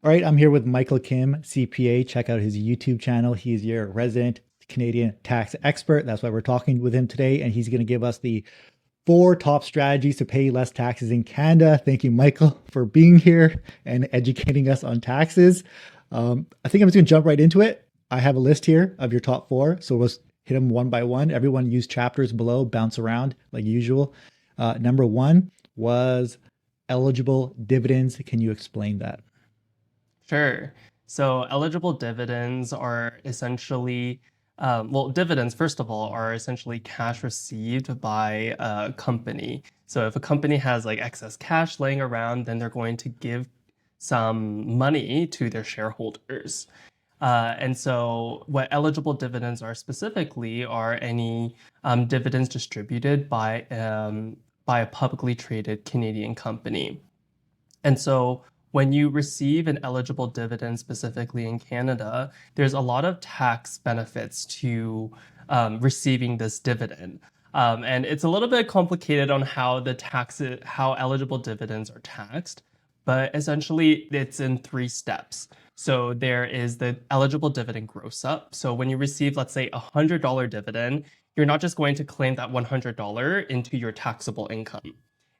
All right, I'm here with Michael Kim, CPA. Check out his YouTube channel. He's your resident Canadian tax expert. That's why we're talking with him today. And he's going to give us the four top strategies to pay less taxes in Canada. Thank you, Michael, for being here and educating us on taxes. I think I'm just going to jump right into it. I have a list here of your top four. So we'll hit them one by one. Everyone use chapters below, bounce around like usual. Number one was eligible dividends. Can you explain that? Sure. So eligible dividends are essentially, well, dividends, first of all, are essentially cash received by a company. So if a company has like excess cash laying around, then they're going to give some money to their shareholders. And so what eligible dividends are specifically are any dividends distributed by a publicly traded Canadian company. And so when you receive an eligible dividend specifically in Canada, there's a lot of tax benefits to receiving this dividend. And it's a little bit complicated on how eligible dividends are taxed, but essentially it's in three steps. So there is the eligible dividend gross up. So when you receive, let's say, $100 dividend, you're not just going to claim that $100 into your taxable income.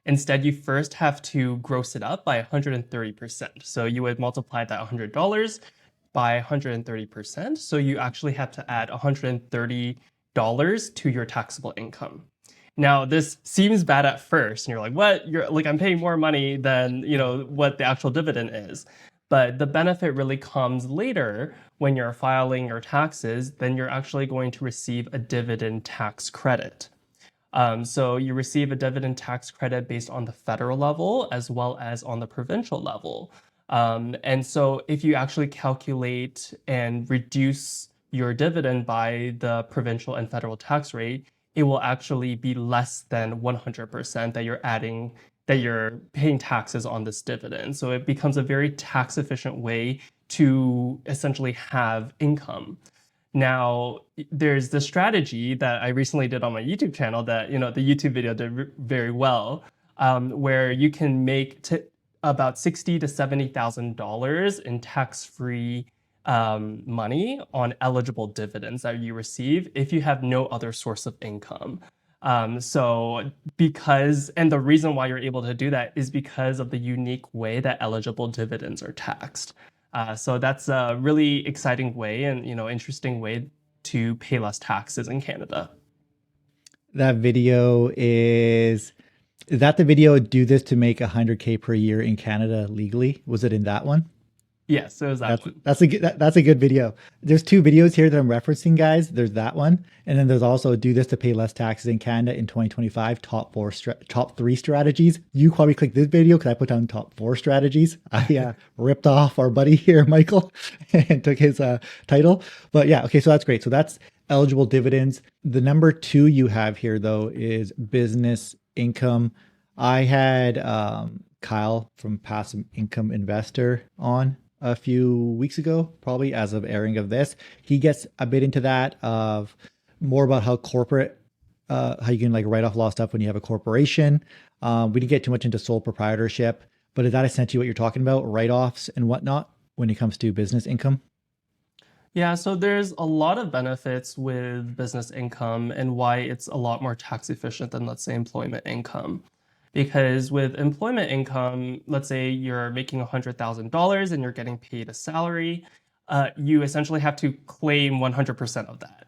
Instead, you first have to gross it up by 130%. So you would multiply that $100 by 130%. So you actually have to add $130 to your taxable income. Now, this seems bad at first, and you're like, what? You're like, I'm paying more money than, what the actual dividend is. But the benefit really comes later when you're filing your taxes, then you're actually going to receive a dividend tax credit. So you receive a dividend tax credit based on the federal level as well as on the provincial level. And so if you actually calculate and reduce your dividend by the provincial and federal tax rate, it will actually be less than 100% that you're paying taxes on this dividend. So it becomes a very tax efficient way to essentially have income. Now, there's the strategy that I recently did on my YouTube channel that, the YouTube video did very well, where you can make about $60,000 to $70,000 in tax-free money on eligible dividends that you receive if you have no other source of income. And the reason why you're able to do that is because of the unique way that eligible dividends are taxed. So that's a really exciting way and interesting way to pay less taxes in Canada. That video is that the video do this to make 100K per year in Canada legally? Was it in that one? Yes, it was that That's one. that's a good video. There's two videos here that I'm referencing, guys. There's that one, and then there's also do this to pay less taxes in Canada in 2025. Top three strategies. You probably clicked this video because I put down top four strategies. I ripped off our buddy here, Michael, and took his title. But yeah, okay, so that's great. So that's eligible dividends. The number two you have here though is business income. I had Kyle from Passive Income Investor on a few weeks ago, probably as of airing of this. He gets a bit into that of more about how corporate, how you can like write off law stuff when you have a corporation. We didn't get too much into sole proprietorship, but is that essentially what you're talking about, write-offs and whatnot when it comes to business income? Yeah, so there's a lot of benefits with business income and why it's a lot more tax efficient than, let's say, employment income. Because with employment income, let's say you're making $100,000 and you're getting paid a salary, you essentially have to claim 100% of that.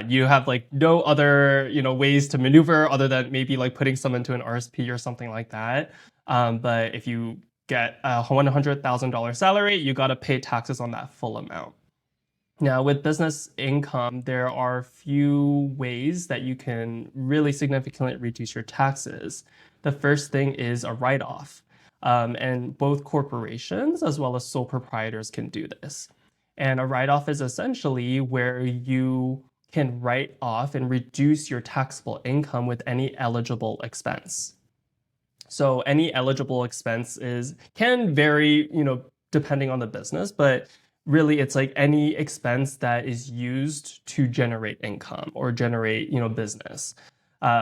You have like no other, ways to maneuver other than maybe like putting some into an RSP or something like that. But if you get a $100,000 salary, you got to pay taxes on that full amount. Now, with business income, there are few ways that you can really significantly reduce your taxes. The first thing is a write-off. And both corporations as well as sole proprietors can do this. And a write-off is essentially where you can write off and reduce your taxable income with any eligible expense. So any eligible expense can vary, depending on the business, but really it's like any expense that is used to generate income or generate, business.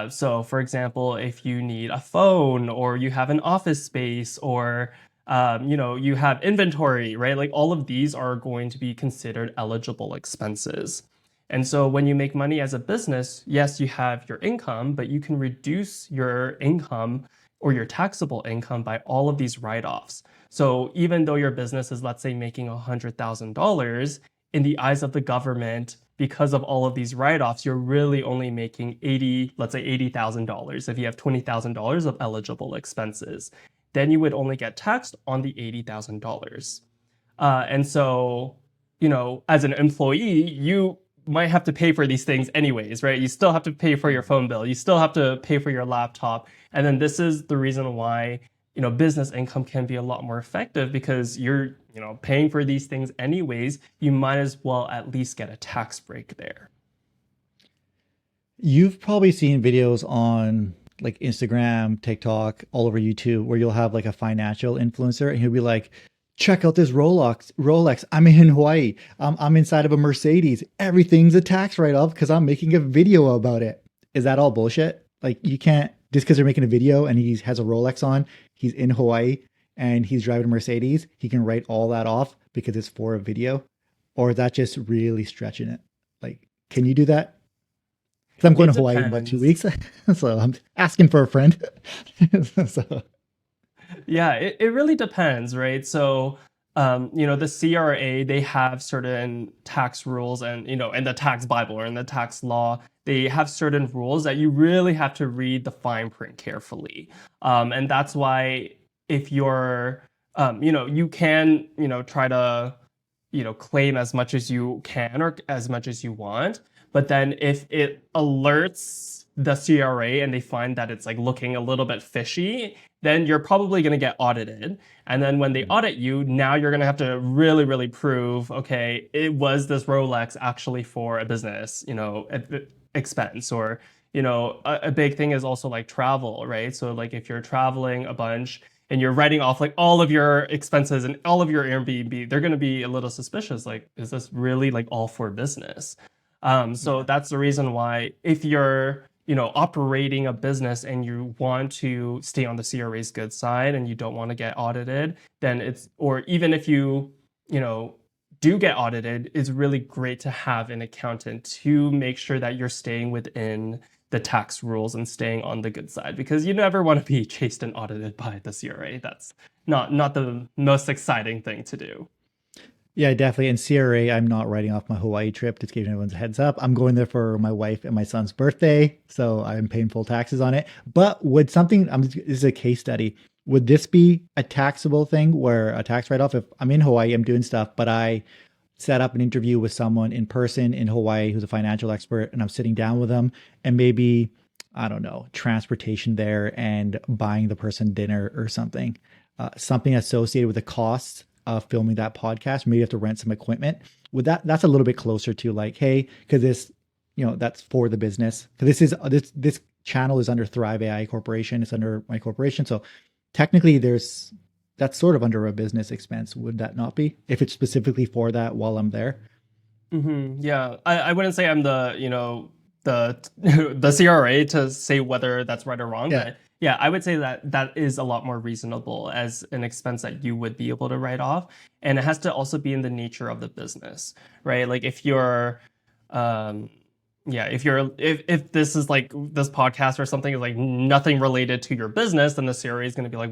So for example, if you need a phone or you have an office space or You have inventory, right? Like all of these are going to be considered eligible expenses. And so when you make money as a business, yes, you have your income, but you can reduce your income or your taxable income by all of these write-offs. So even though your business is, let's say, making $100,000, in the eyes of the government, because of all of these write-offs, you're really only making let's say $80,000 if you have $20,000 of eligible expenses. Then you would only get taxed on the $80,000. And so, as an employee, you might have to pay for these things anyways, right? You still have to pay for your phone bill. You still have to pay for your laptop. And then this is the reason why, business income can be a lot more effective because you're, paying for these things anyways. You might as well at least get a tax break there. You've probably seen videos on like Instagram, TikTok, all over YouTube where you'll have like a financial influencer and he'll be like, check out this Rolex. I'm in Hawaii. I'm inside of a Mercedes. Everything's a tax write-off because I'm making a video about it. Is that all bullshit? Like you can't, just because they're making a video and he has a Rolex on, he's in Hawaii and he's driving a Mercedes, he can write all that off because it's for a video? Or is that just really stretching it? Like, can you do that? Because I'm going It to Hawaii in about 2 depends. weeks. So I'm asking for a friend. So, Yeah, it really depends, right? So, the CRA, they have certain tax rules and, in the tax Bible or in the tax law, they have certain rules that you really have to read the fine print carefully. And that's why if you're, you can, try to, claim as much as you can or as much as you want. But then if it alerts the CRA and they find that it's like looking a little bit fishy, then you're probably going to get audited. And then when they audit you, now you're going to have to really, really prove, okay, it was this Rolex actually for a business, expense or, a big thing is also like travel, right? So like if you're traveling a bunch and you're writing off like all of your expenses and all of your Airbnb, they're going to be a little suspicious. Like, is this really like all for business? So yeah. that's the reason why if you're, operating a business and you want to stay on the CRA's good side and you don't want to get audited, then or even if you know, do get audited, it's really great to have an accountant to make sure that you're staying within the tax rules and staying on the good side because you never want to be chased and audited by the CRA. That's not the most exciting thing to do. Yeah, definitely. And CRA, I'm not writing off my Hawaii trip. Just giving everyone's a heads up. I'm going there for my wife and my son's birthday, so I'm paying full taxes on it. But would something, this is a case study. Would this be a taxable thing where a tax write-off? If I'm in Hawaii, I'm doing stuff, but I set up an interview with someone in person in Hawaii who's a financial expert, and I'm sitting down with them, and maybe I don't know, transportation there and buying the person dinner or something, something associated with the costs of filming that podcast. Maybe you have to rent some equipment. With that's a little bit closer to like, hey, because this, that's for the business. Because this channel is under Thrive AI Corporation. It's under my corporation, so technically that's sort of under a business expense. Would that not be if it's specifically for that while I'm there? Yeah, I wouldn't say I'm the the CRA to say whether that's right or wrong, Yeah. but yeah, I would say that that is a lot more reasonable as an expense that you would be able to write off, and it has to also be in the nature of the business, right? Like if you're, um, yeah, if this is like this podcast or something is like nothing related to your business, then the CRA is going to be like,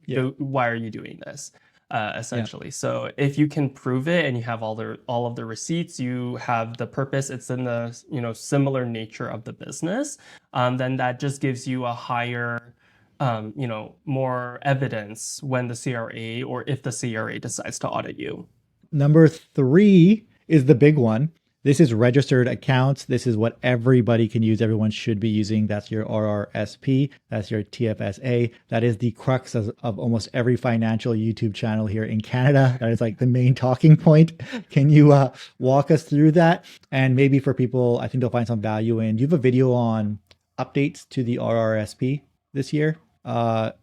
Yeah. why are you doing this? Yeah. Essentially. So if you can prove it and you have all of the receipts, you have the purpose, it's in the similar nature of the business, then that just gives you a higher more evidence when the CRA or if the CRA decides to audit you. Number three is the big one. This is registered accounts. This is what everybody can use. Everyone should be using. That's your RRSP. That's your TFSA. That is the crux of almost every financial YouTube channel here in Canada. That is like the main talking point. Can you walk us through that? And maybe for people, I think they'll find some value in. You have a video on updates to the RRSP this year.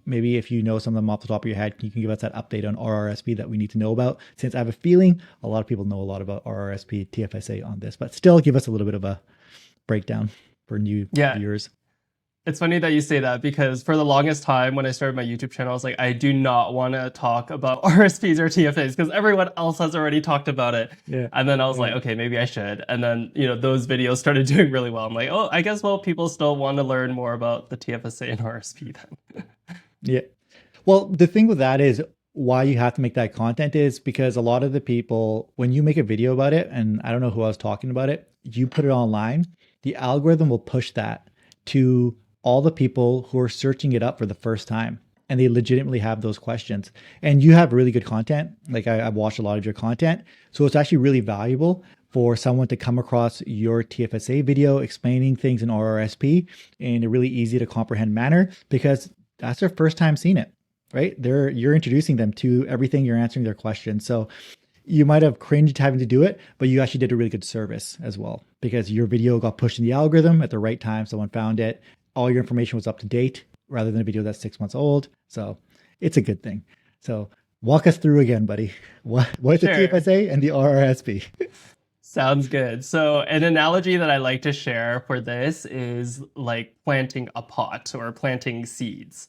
Maybe if you know some of them off the top of your head, you can give us that update on RRSP that we need to know about, since I have a feeling a lot of people know a lot about RRSP, TFSA on this, but still give us a little bit of a breakdown for new Yeah, viewers. It's funny that you say that because for the longest time when I started my YouTube channel, I was like, I do not want to talk about RSPs or TFAs because everyone else has already talked about it. Yeah. And then I was like, Yeah. okay, maybe I should. And then, those videos started doing really well. I'm like, oh, I guess, well, people still want to learn more about the TFSA and RSP then. Yeah. Well, the thing with that is why you have to make that content is because a lot of the people, when you make a video about it, and I don't know who I was talking about it, you put it online, the algorithm will push that to all the people who are searching it up for the first time. And they legitimately have those questions. And you have really good content. Like I've watched a lot of your content. So it's actually really valuable for someone to come across your TFSA video explaining things in RRSP in a really easy to comprehend manner because that's their first time seeing it, right? You're introducing them to everything, you're answering their questions. So you might have cringed having to do it, but you actually did a really good service as well because your video got pushed in the algorithm at the right time. Someone found it. All your information was up to date rather than a video that's 6 months old. So it's a good thing. So walk us through again, buddy. What's the Sure. TFSA and the RRSP? Sounds good. So, an analogy that I like to share for this is like planting a pot or planting seeds.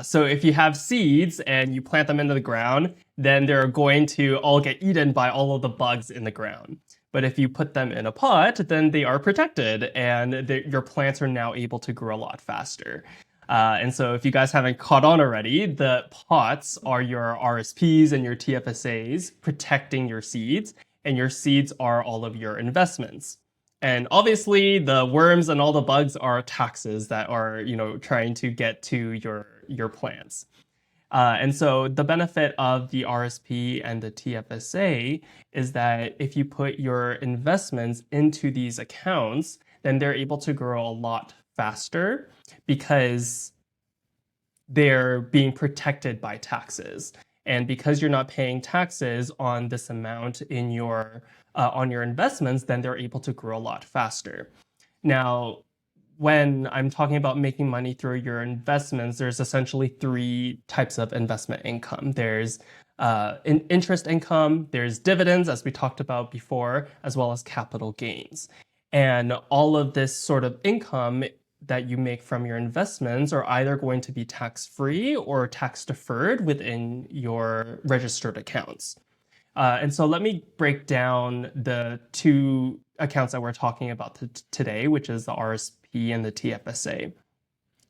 So, if you have seeds and you plant them into the ground, then they're going to all get eaten by all of the bugs in the ground. But if you put them in a pot, then they are protected and your plants are now able to grow a lot faster. And so, if you guys haven't caught on already, the pots are your RSPs and your TFSAs protecting your seeds, and your seeds are all of your investments. And obviously, the worms and all the bugs are taxes that are, trying to get to your plants. And so the benefit of the RSP and the TFSA is that if you put your investments into these accounts, then they're able to grow a lot faster because they're being protected by taxes. And because you're not paying taxes on this amount in your on your investments, then they're able to grow a lot faster. Now, when I'm talking about making money through your investments, there's essentially three types of investment income. There's interest income, there's dividends, as we talked about before, as well as capital gains. And all of this sort of income that you make from your investments are either going to be tax-free or tax-deferred within your registered accounts. And so let me break down the two accounts that we're talking about today, which is the RSP and the TFSA.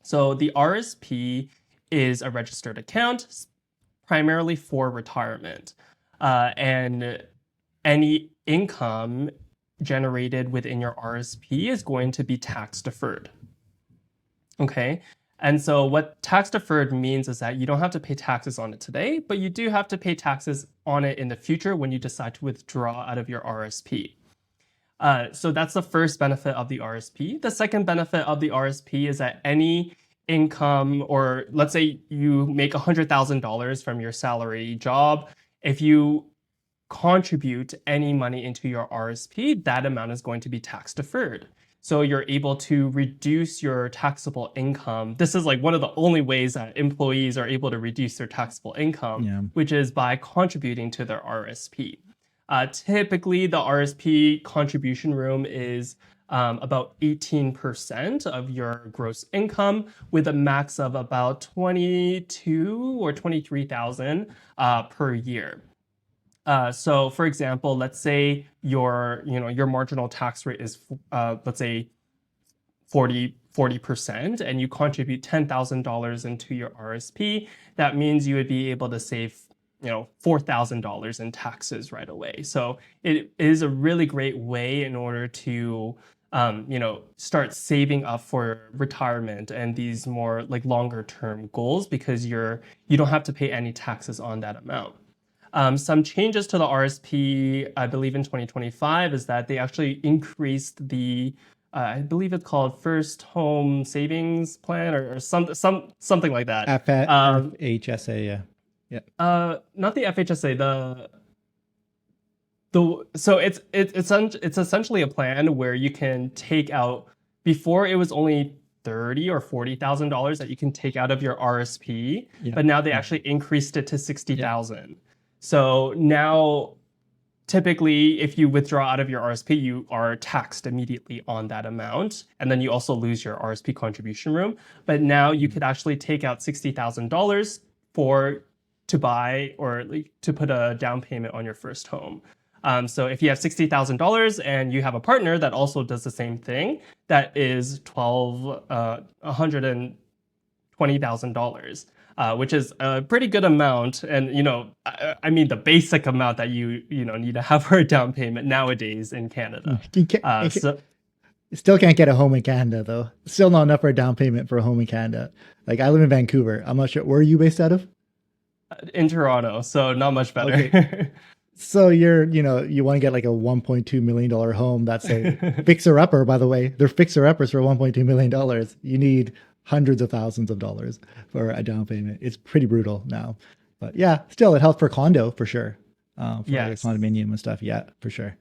So the RSP is a registered account primarily for retirement. And any income generated within your RSP is going to be tax deferred. Okay. And so what tax deferred means is that you don't have to pay taxes on it today, but you do have to pay taxes on it in the future when you decide to withdraw out of your RSP. So that's the first benefit of the RSP. The second benefit of the RSP is that any income, or let's say you make $100,000 from your salary job, if you contribute any money into your RSP, that amount is going to be tax deferred. So you're able to reduce your taxable income. This is like one of the only ways that employees are able to reduce their taxable income, which is by contributing to their RSP. Typically, the RSP contribution room is about 18% of your gross income, with a max of about 22 or 23,000 per year. So, for example, let's say your marginal tax rate is let's say 40%, and you contribute $10,000 into your RSP. That means you would be able to save $4,000 in taxes right away. So it is a really great way in order to start saving up for retirement and these more like longer term goals, because you don't have to pay any taxes on that amount. Some changes to the RSP, I believe in 2025, is that they actually increased the, I believe it's called First Home Savings Plan or something like that. FHSA, yeah. Not the FHSA, so it's essentially a plan where you can take out, before it was only $30,000 or $40,000 that you can take out of your RSP, but now they actually increased it to $60,000. So now typically, if you withdraw out of your RSP, you are taxed immediately on that amount, and then you also lose your RSP contribution room. But now you could actually take out $60,000 for to buy or like, to put a down payment on your first home. So if you have $60,000 and you have a partner that also does the same thing, that is $120,000, which is a pretty good amount. And I mean the basic amount that you need to have for a down payment nowadays in Canada. So Still can't get a home in Canada though. Still not enough for a down payment for a home in Canada. Like I live in Vancouver. I'm not sure. Where are you based out of? in Toronto, so not much better. Okay. So you want to get like a $1.2 million home. That's a fixer upper, by the way. They're fixer uppers for $1.2 million. You need hundreds of thousands of dollars for a down payment. It's pretty brutal now. But yeah, still it helps for condo for sure. For Yes. condominium and stuff. Yeah, for sure.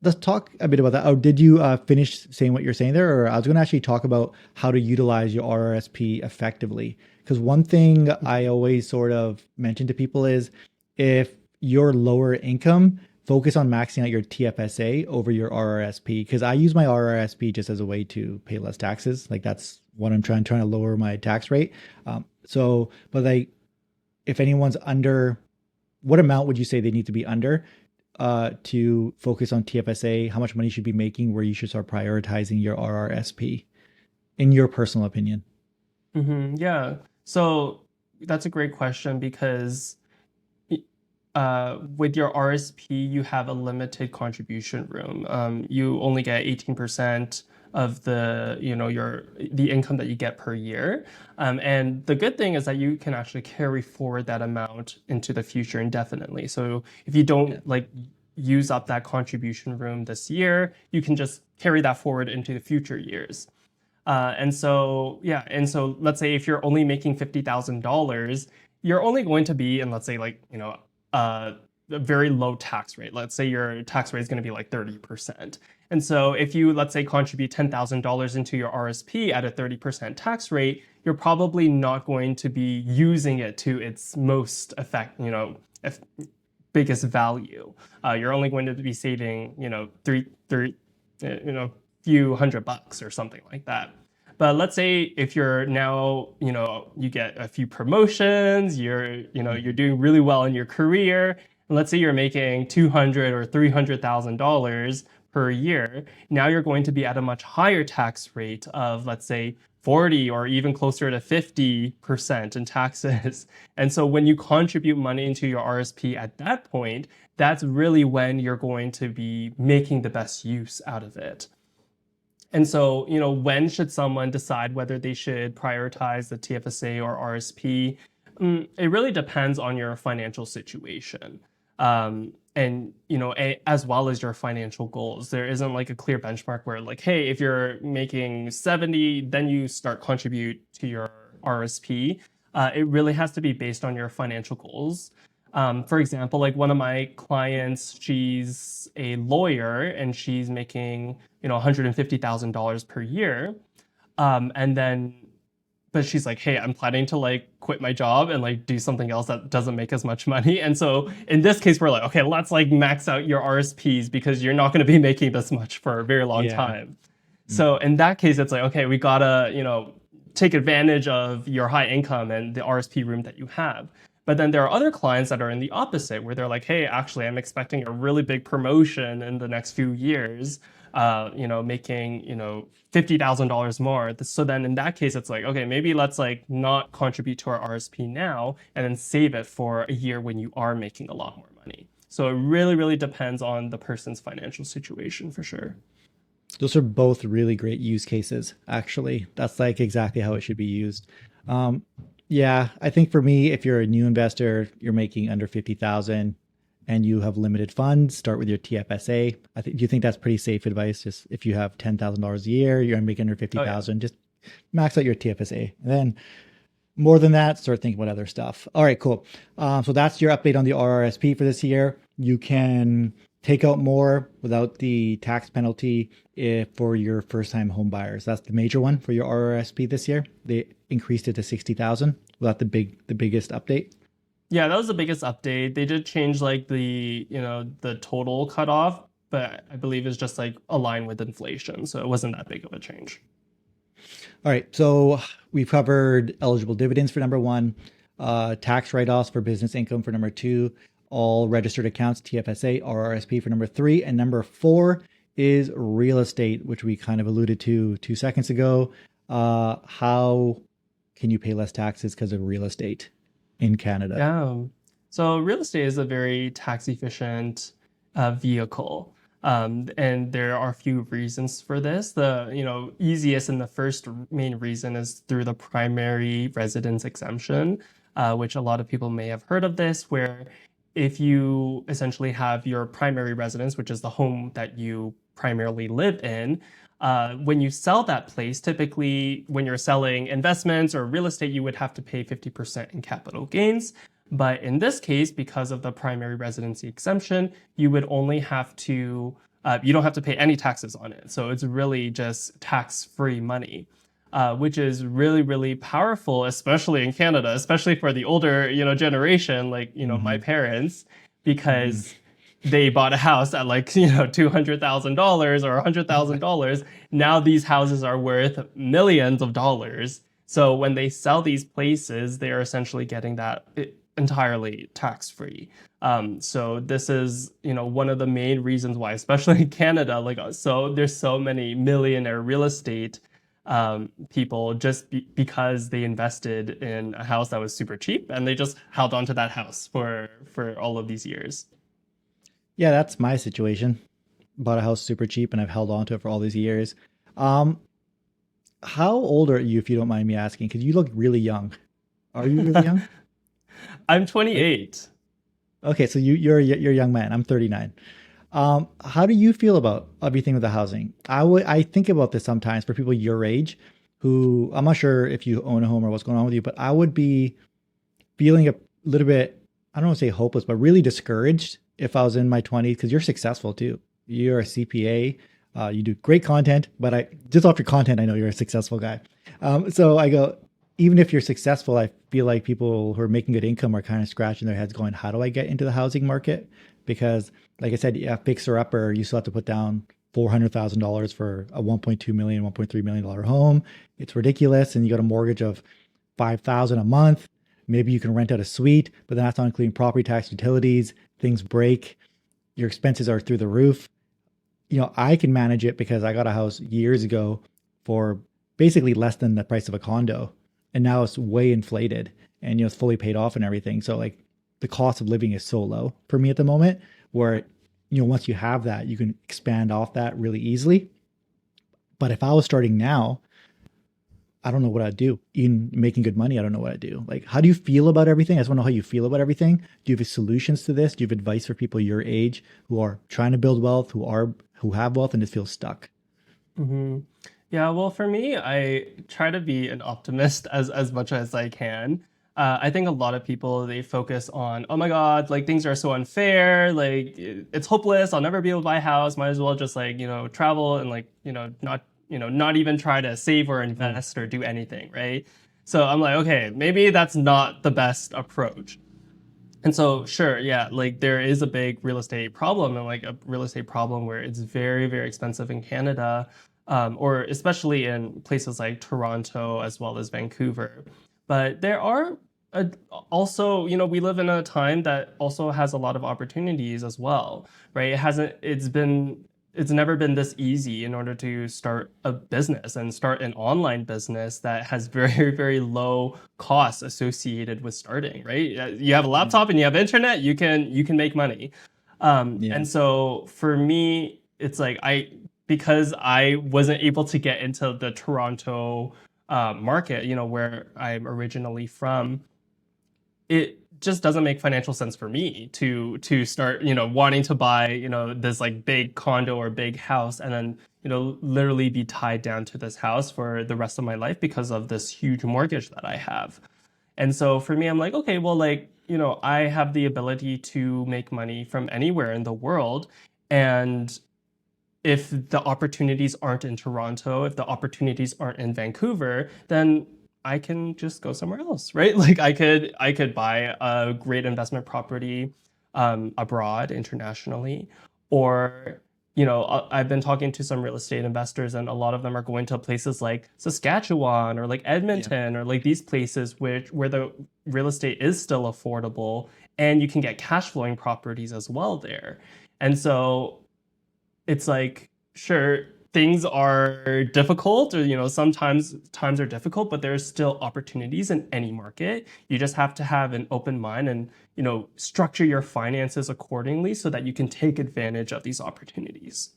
Let's talk a bit about that. Oh, did you finish saying what you're saying there? Or I was going to actually talk about how to utilize your RRSP effectively. Because one thing I always sort of mention to people is if you're lower income, focus on maxing out your TFSA over your RRSP. Because I use my RRSP just as a way to pay less taxes. Like that's what I'm trying to lower my tax rate. But like if anyone's under, what amount would you say they need to be under to focus on TFSA? How much money you should be making? Where you should start prioritizing your RRSP, in your personal opinion? Yeah. So that's a great question because with your RSP, you have a limited contribution room. You only get 18% of the income that you get per year. And the good thing is that you can actually carry forward that amount into the future indefinitely. So if you don't use up that contribution room this year, you can just carry that forward into the future years. And so let's say if you're only making $50,000, you're only going to be in, let's say, a very low tax rate. Let's say your tax rate is going to be like 30%. And so if you, let's say, contribute $10,000 into your RSP at a 30% tax rate, you're probably not going to be using it to its most biggest value. You're only going to be saving, few $100 or something like that. But let's say if you're now, you get a few promotions, you're doing really well in your career, and let's say you're making $200,000 or $300,000 per year. Now you're going to be at a much higher tax rate of, let's say, 40 or even closer to 50% in taxes. And so when you contribute money into your RSP at that point, that's really when you're going to be making the best use out of it. And so, when should someone decide whether they should prioritize the TFSA or RSP? It really depends on your financial situation. And, as well as your financial goals. There isn't like a clear benchmark where like, hey, if you're making 70, then you start contribute to your RSP. It really has to be based on your financial goals. For example, like one of my clients, she's a lawyer and she's making, $150,000 per year. But she's like, hey, I'm planning to quit my job and do something else that doesn't make as much money. And so in this case, we're like, okay, let's max out your RSPs because you're not going to be making this much for a very long time. So in that case, it's like, okay, we gotta, take advantage of your high income and the RSP room that you have. But then there are other clients that are in the opposite, where they're like, hey, actually, I'm expecting a really big promotion in the next few years, making, $50,000 more. So then in that case, it's like, okay, maybe let's not contribute to our RSP now and then save it for a year when you are making a lot more money. So it really, really depends on the person's financial situation for sure. Those are both really great use cases, actually. That's exactly how it should be used. Yeah, I think for me, if you're a new investor, you're making under 50,000 and you have limited funds, start with your TFSA. Do you think that's pretty safe advice? Just if you have $10,000 a year, you're making under 50,000, just max out your TFSA. And then more than that, start thinking about other stuff. All right, cool. So that's your update on the RRSP for this year. You can take out more without the tax penalty for your first-time home buyers. That's the major one for your RRSP this year. They increased it to 60,000. Was that the biggest update? Yeah, that was the biggest update. They did change like the total cutoff, but I believe it's just like aligned with inflation, so it wasn't that big of a change. All right, so we've covered eligible dividends for number one, tax write-offs for business income for number two, all registered accounts, TFSA, RRSP for number three, and number four is real estate, which we kind of alluded to 2 seconds ago. How can you pay less taxes because of real estate in Canada? Yeah. So real estate is a very tax efficient vehicle. And there are a few reasons for this. The easiest and the first main reason is through the primary residence exemption, which a lot of people may have heard of this, where if you essentially have your primary residence, which is the home that you primarily live in, when you sell that place, typically when you're selling investments or real estate, you would have to pay 50% in capital gains. But in this case, because of the primary residency exemption, you would only have to, you don't have to pay any taxes on it. So it's really just tax-free money, which is really, really powerful, especially in Canada, especially for the older, generation, like, my Hmm. parents, Hmm. because they bought a house at like, $200,000 or $100,000. Now these houses are worth millions of dollars. So when they sell these places, they are essentially getting that entirely tax free. So this is, one of the main reasons why, especially in Canada, like so there's so many millionaire real estate people just because they invested in a house that was super cheap and they just held on to that house for all of these years. Yeah, that's my situation. Bought a house super cheap and I've held on to it for all these years. Um, how old are you, if you don't mind me asking? Because you look really young. Are you really young? I'm Like, 28. okay, so you're a young man. I'm 39. How do you feel about everything with the housing? I think about this sometimes for people your age, who I'm not sure if you own a home or what's going on with you, but I would be feeling a little bit, I don't want to say hopeless, but really discouraged if I was in my 20s because you're successful too. You're a CPA. You do great content, but I just off your content, I know you're a successful guy. So I go, even if you're successful, I feel like people who are making good income are kind of scratching their heads going, how do I get into the housing market? Because, like I said, yeah, fixer upper, you still have to put down $400,000 for a 1.2 million, $1.3 million home. It's ridiculous. And you got a mortgage of 5,000 a month. Maybe you can rent out a suite, but then that's not including property tax, utilities, things break, your expenses are through the roof. I can manage it because I got a house years ago for basically less than the price of a condo. And now it's way inflated and, it's fully paid off and everything. So, like, the cost of living is so low for me at the moment where, once you have that, you can expand off that really easily. But if I was starting now, I don't know what I'd do. In making good money, I don't know what I'd do. Like, how do you feel about everything? I just want to know how you feel about everything. Do you have solutions to this? Do you have advice for people your age who are trying to build wealth, who have wealth and just feel stuck? Hmm. Yeah, well, for me, I try to be an optimist as much as I can. I think a lot of people they focus on, oh my God, like things are so unfair, like it's hopeless. I'll never be able to buy a house. Might as well just like travel and like not even try to save or Oh, invest or do anything, right? So I'm like, okay, maybe that's not the best approach. And so, sure, yeah, like there is a big real estate problem and like a real estate problem where it's very, very expensive in Canada, or especially in places like Toronto as well as Vancouver. But there are also, we live in a time that also has a lot of opportunities as well, right? It's never been this easy in order to start a business and start an online business that has very, very low costs associated with starting, right? You have a mm, laptop and you have internet, you can make money. yeah. And so for me, it's like because I wasn't able to get into the Toronto market, where I'm originally from, it just doesn't make financial sense for me to start, wanting to buy, this like big condo or big house and then, literally be tied down to this house for the rest of my life because of this huge mortgage that I have. And so for me, I'm like, okay, well, like, I have the ability to make money from anywhere in the world. And if the opportunities aren't in Toronto, if the opportunities aren't in Vancouver, then I can just go somewhere else, right? Like I could buy a great investment property abroad, internationally, or I've been talking to some real estate investors, and a lot of them are going to places like Saskatchewan or like Yeah. Edmonton or like these places where the real estate is still affordable and you can get cash flowing properties as well there. And so it's like, sure, things are difficult, or sometimes times are difficult, but there's still opportunities in any market. You just have to have an open mind and structure your finances accordingly so that you can take advantage of these opportunities.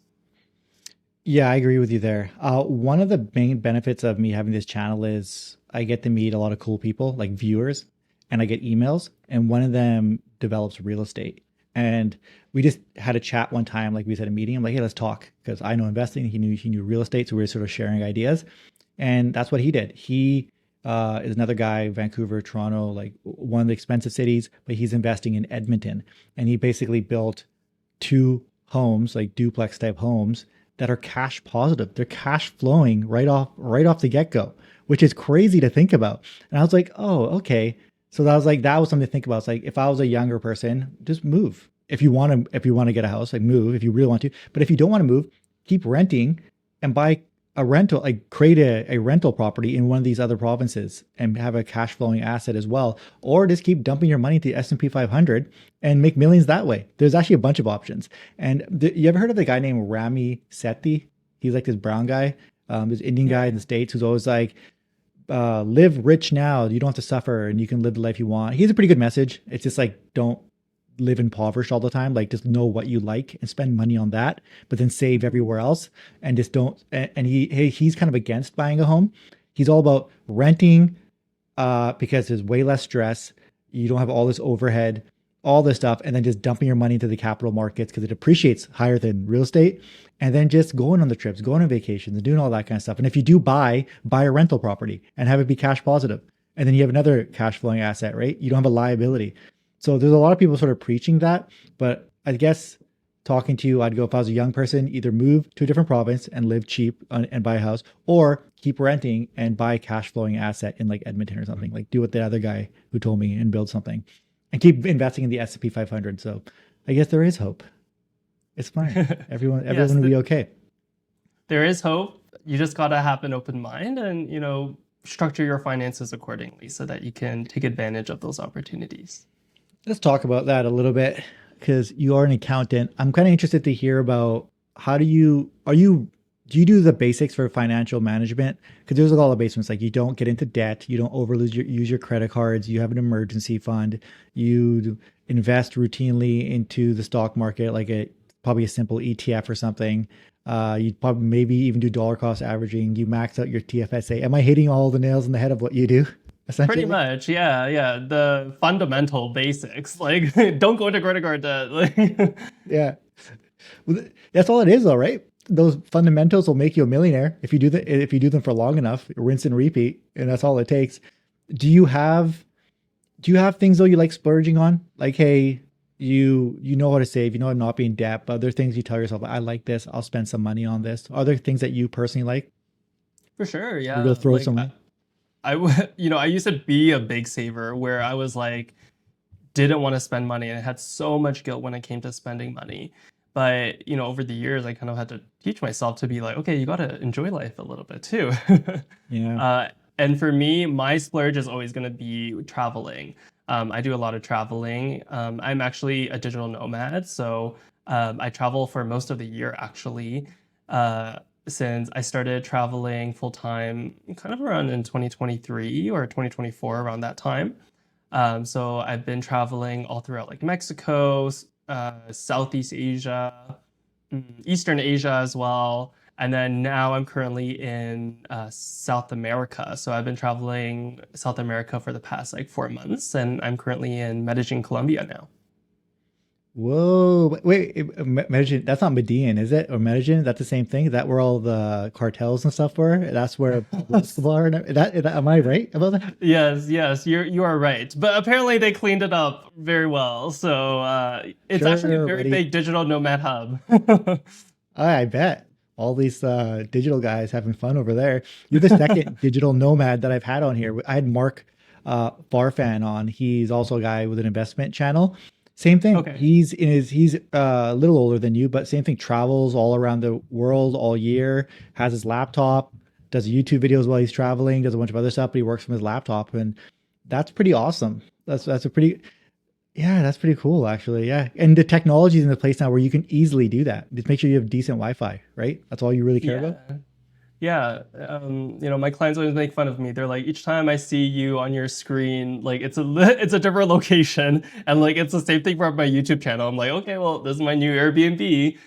Yeah, I agree with you there. One of the main benefits of me having this channel is I get to meet a lot of cool people, like viewers, and I get emails, and one of them develops real estate. And we just had a chat one time, like we said, a meeting. I'm like, hey, let's talk because I know investing. He knew real estate, so we were sort of sharing ideas, and that's what he did. He is another guy, Vancouver, Toronto, like one of the expensive cities, but he's investing in Edmonton, and he basically built two homes, like duplex type homes that are cash positive. They're cash flowing right off the get-go, which is crazy to think about. And I was like, "Oh, okay." So that was something to think about. It's like if I was a younger person, just move. If you want to get a house, like move if you really want to. But if you don't want to move, keep renting and buy a rental, like create a rental property in one of these other provinces and have a cash flowing asset as well, or just keep dumping your money to the S&P 500 and make millions that way. There's actually a bunch of options. And you ever heard of the guy named Rami Sethi? He's like this brown guy, this Indian guy in the States who's always like, live rich now. You don't have to suffer and you can live the life you want. He has a pretty good message. It's just like, don't live impoverished all the time. Like just know what you like and spend money on that, but then save everywhere else and just don't. And he's kind of against buying a home. He's all about renting, because there's way less stress. You don't have all this overhead, all this stuff, and then just dumping your money into the capital markets because it appreciates higher than real estate. And then just going on the trips, going on vacations, and doing all that kind of stuff. And if you do buy a rental property and have it be cash positive, and then you have another cash flowing asset, right? You don't have a liability. So there's a lot of people sort of preaching that, but I guess talking to you, I'd go if I was a young person, either move to a different province and live cheap and buy a house, or keep renting and buy a cash flowing asset in like Edmonton or something. Like do what the other guy who told me and build something, and keep investing in the S&P 500. So I guess there is hope. It's fine. Yes, Everyone will be okay. there is hope. You just got to have an open mind and, structure your finances accordingly so that you can take advantage of those opportunities. Let's talk about that a little bit because you are an accountant. I'm kind of interested to hear about how do you do the basics for financial management? Because there's a lot of basements like you don't get into debt, you don't use your credit cards, you have an emergency fund, you invest routinely into the stock market like probably a simple ETF or something. You probably maybe even do dollar cost averaging. You max out your TFSA. Am I hitting all the nails in the head of what you do, Pretty essentially? much, yeah, yeah. The fundamental basics, like don't go into credit card debt. Like, Yeah. Well, that's all it is, though, right? Those fundamentals will make you a millionaire if you do them for long enough, rinse and repeat, and that's all it takes. Do you have things though you like splurging on? Like, hey, you know how to save, you know how to not be in debt, but other things you tell yourself, I like this, I'll spend some money on this. Are there things that you personally like? for sure, Or you'll yeah. throw some money? I would, I used to be a big saver where I was like, didn't want to spend money and I had so much guilt when it came to spending money. But, over the years, I kind of had to teach myself to be like, okay, you got to enjoy life a little bit too. Yeah. uh, and for me, my splurge is always going to be traveling. I do a lot of traveling. I'm actually a digital nomad, so I travel for most of the year actually. Since I started traveling full time, kind of around in 2023 or 2024, around that time. So I've been traveling all throughout like Mexico, Southeast Asia, Eastern Asia as well. And then now I'm currently in South America. So I've been traveling South America for the past like 4 months, and I'm currently in Medellin, Colombia now. Whoa, wait, Medellin, that's not Medellin, is it? Or Medellin, that's the same thing? Is that where all the cartels and stuff were? That's where Pablo Escobar, am I right about that? Yes, yes, you are right. But apparently they cleaned it up very well. So it's actually a Sure, very buddy. big digital nomad hub. I bet. all these digital guys having fun over there. You're the second digital nomad that I've had on here. I had Mark Farfan on. He's also a guy with an investment channel. Same thing. Okay. He's a little older than you, but same thing. Travels all around the world all year. Has his laptop. Does YouTube videos while he's traveling. Does a bunch of other stuff, but he works from his laptop, and that's pretty awesome. That's a pretty yeah, that's pretty cool actually. Yeah, and the technology's in the place now where you can easily do that. Just make sure you have decent Wi-Fi, right? That's all you really care Yeah. about. Yeah. My clients always make fun of me. They're like, each time I see you on your screen, like it's a different location, and like it's the same thing for my YouTube channel. I'm like, okay, well, this is my new Airbnb,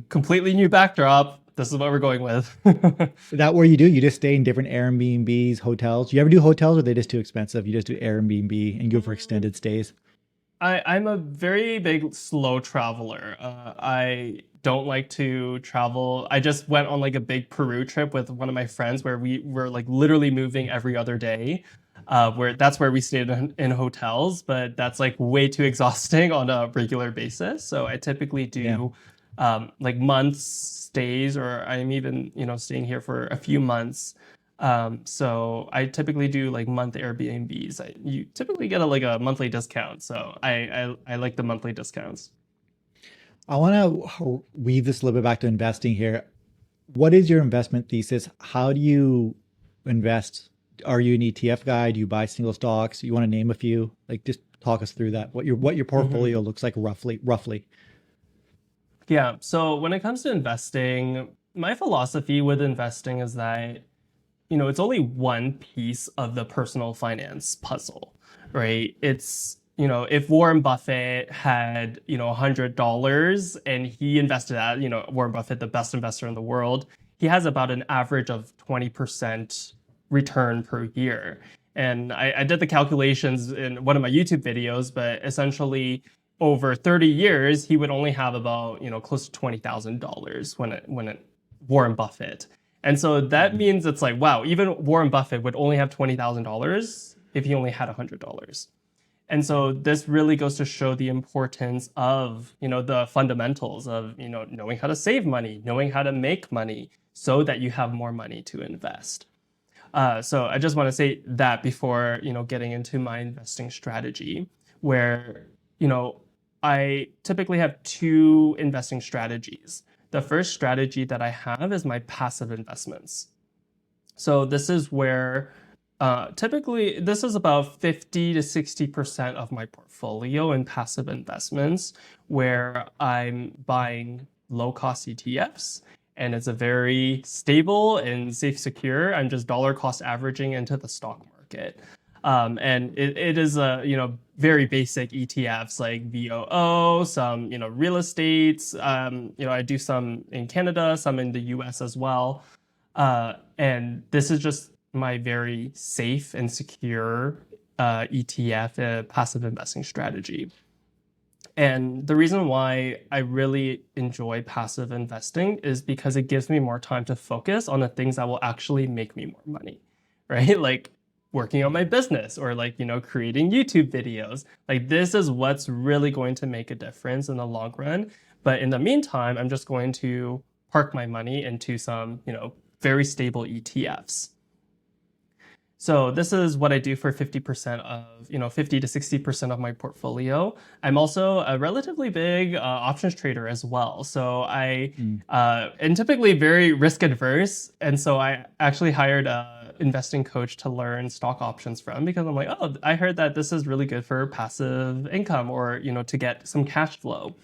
completely new backdrop. This is what we're going with. Is that where you do? You just stay in different Airbnbs, hotels. You ever do hotels, or are they just too expensive? You just do Airbnb and go for extended stays. I'm a very big slow traveler. I don't like to travel. I just went on like a big Peru trip with one of my friends where we were like literally moving every other day. Where that's where we stayed in hotels, but that's like way too exhausting on a regular basis. So I typically Yeah. do like months stays, or I'm even staying here for a few months. So I typically do like month Airbnbs. You typically get like a monthly discount, so I like the monthly discounts. I want to weave this a little bit back to investing here. What is your investment thesis? How do you invest? Are you an ETF guy? Do you buy single stocks? You want to name a few? Like just talk us through that. What your Mhm. portfolio looks like roughly. Yeah. So when it comes to investing, my philosophy with investing is that it's only one piece of the personal finance puzzle, right? It's, if Warren Buffett had, $100 and he invested at, Warren Buffett, the best investor in the world, he has about an average of 20% return per year. And I did the calculations in one of my YouTube videos, but essentially over 30 years, he would only have about, close to $20,000 Warren Buffett. And so that Mhm. means it's like, wow, even Warren Buffett would only have $20,000 if he only had $100. And so this really goes to show the importance of, the fundamentals of, knowing how to save money, knowing how to make money so that you have more money to invest. So I just want to say that before, getting into my investing strategy, where, you know, I typically have two investing strategies. The first strategy that I have is my passive investments. So this is where typically this is about 50 to 60% of my portfolio in passive investments, where I'm buying low cost ETFs, and it's a very stable and safe secure. I'm just dollar cost averaging into the stock market. And it is a very basic ETFs like VOO, some real estates. I do some in Canada, some in the US as well. And this is just my very safe and secure ETF, passive investing strategy. And the reason why I really enjoy passive investing is because it gives me more time to focus on the things that will actually make me more money, right? Like working on my business, or like, creating YouTube videos. Like this is what's really going to make a difference in the long run. But in the meantime, I'm just going to park my money into some, very stable ETFs. So this is what I do for 50% of, 50 to 60% of my portfolio. I'm also a relatively big options trader as well. So I Mm. and typically very risk adverse. And so I actually hired a investing coach to learn stock options from, because I'm like, oh, I heard that this is really good for passive income, or, to get some cash flow.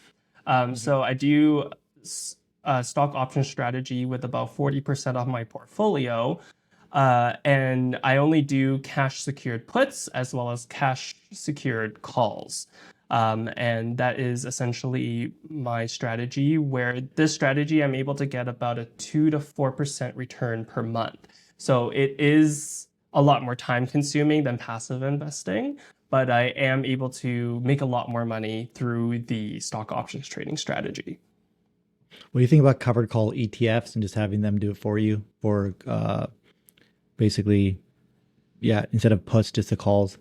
Mhm. So I do stock option strategy with about 40% of my portfolio. And I only do cash secured puts as well as cash secured calls. And that is essentially my strategy, where this strategy I'm able to get about a 2 to 4% return per month. So it is a lot more time consuming than passive investing, but I am able to make a lot more money through the stock options trading strategy. What do you think about covered call ETFs and just having them do it for you for basically, yeah, instead of puts, just the calls?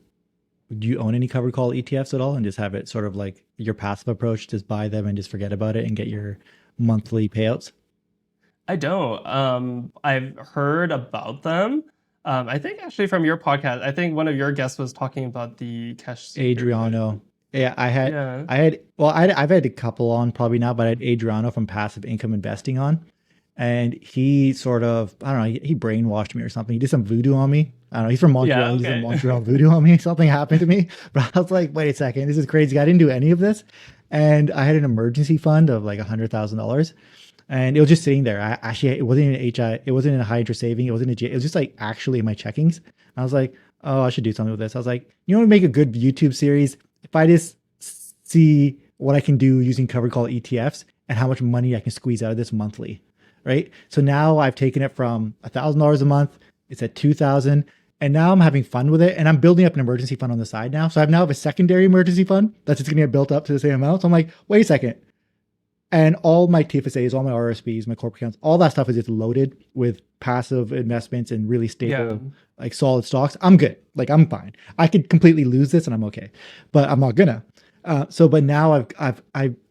Do you own any covered call ETFs at all and just have it sort of like your passive approach, just buy them and just forget about it and get your monthly payouts? I don't. I've heard about them. I think actually from your podcast, I think one of your guests was talking about the cash secured put. Adriano. Yeah, Yeah. well, I've had a couple on probably now, but I had Adriano from Passive Income Investing on, and he sort of, I don't know, he brainwashed me or something. He did some voodoo on me. I don't know. He's from Yeah. Montreal. He did some Okay. Montreal voodoo on me. Something happened to me, but I was like, wait a second, this is crazy. I didn't do any of this, and I had an emergency fund of like $100,000. And it was just sitting there. I actually, it wasn't in HI, it wasn't in a high interest saving. It wasn't a J, it was just like actually in my checkings. I was like, oh, I should do something with this. I was like, you want to make a good YouTube series? If I just see what I can do using covered call ETFs and how much money I can squeeze out of this monthly, right? So now I've taken it from $1,000 a month. It's at 2,000, and now I'm having fun with it. And I'm building up an emergency fund on the side now. So I now have a secondary emergency fund that's just going to get built up to the same amount. So I'm like, wait a second, and all my TFSAs, all my RRSPs, my corporate accounts, all that stuff is just loaded with passive investments and really Yeah. stable, like solid stocks. I'm good. Like I'm fine. I could completely lose this and I'm okay, but I'm not gonna. But now I've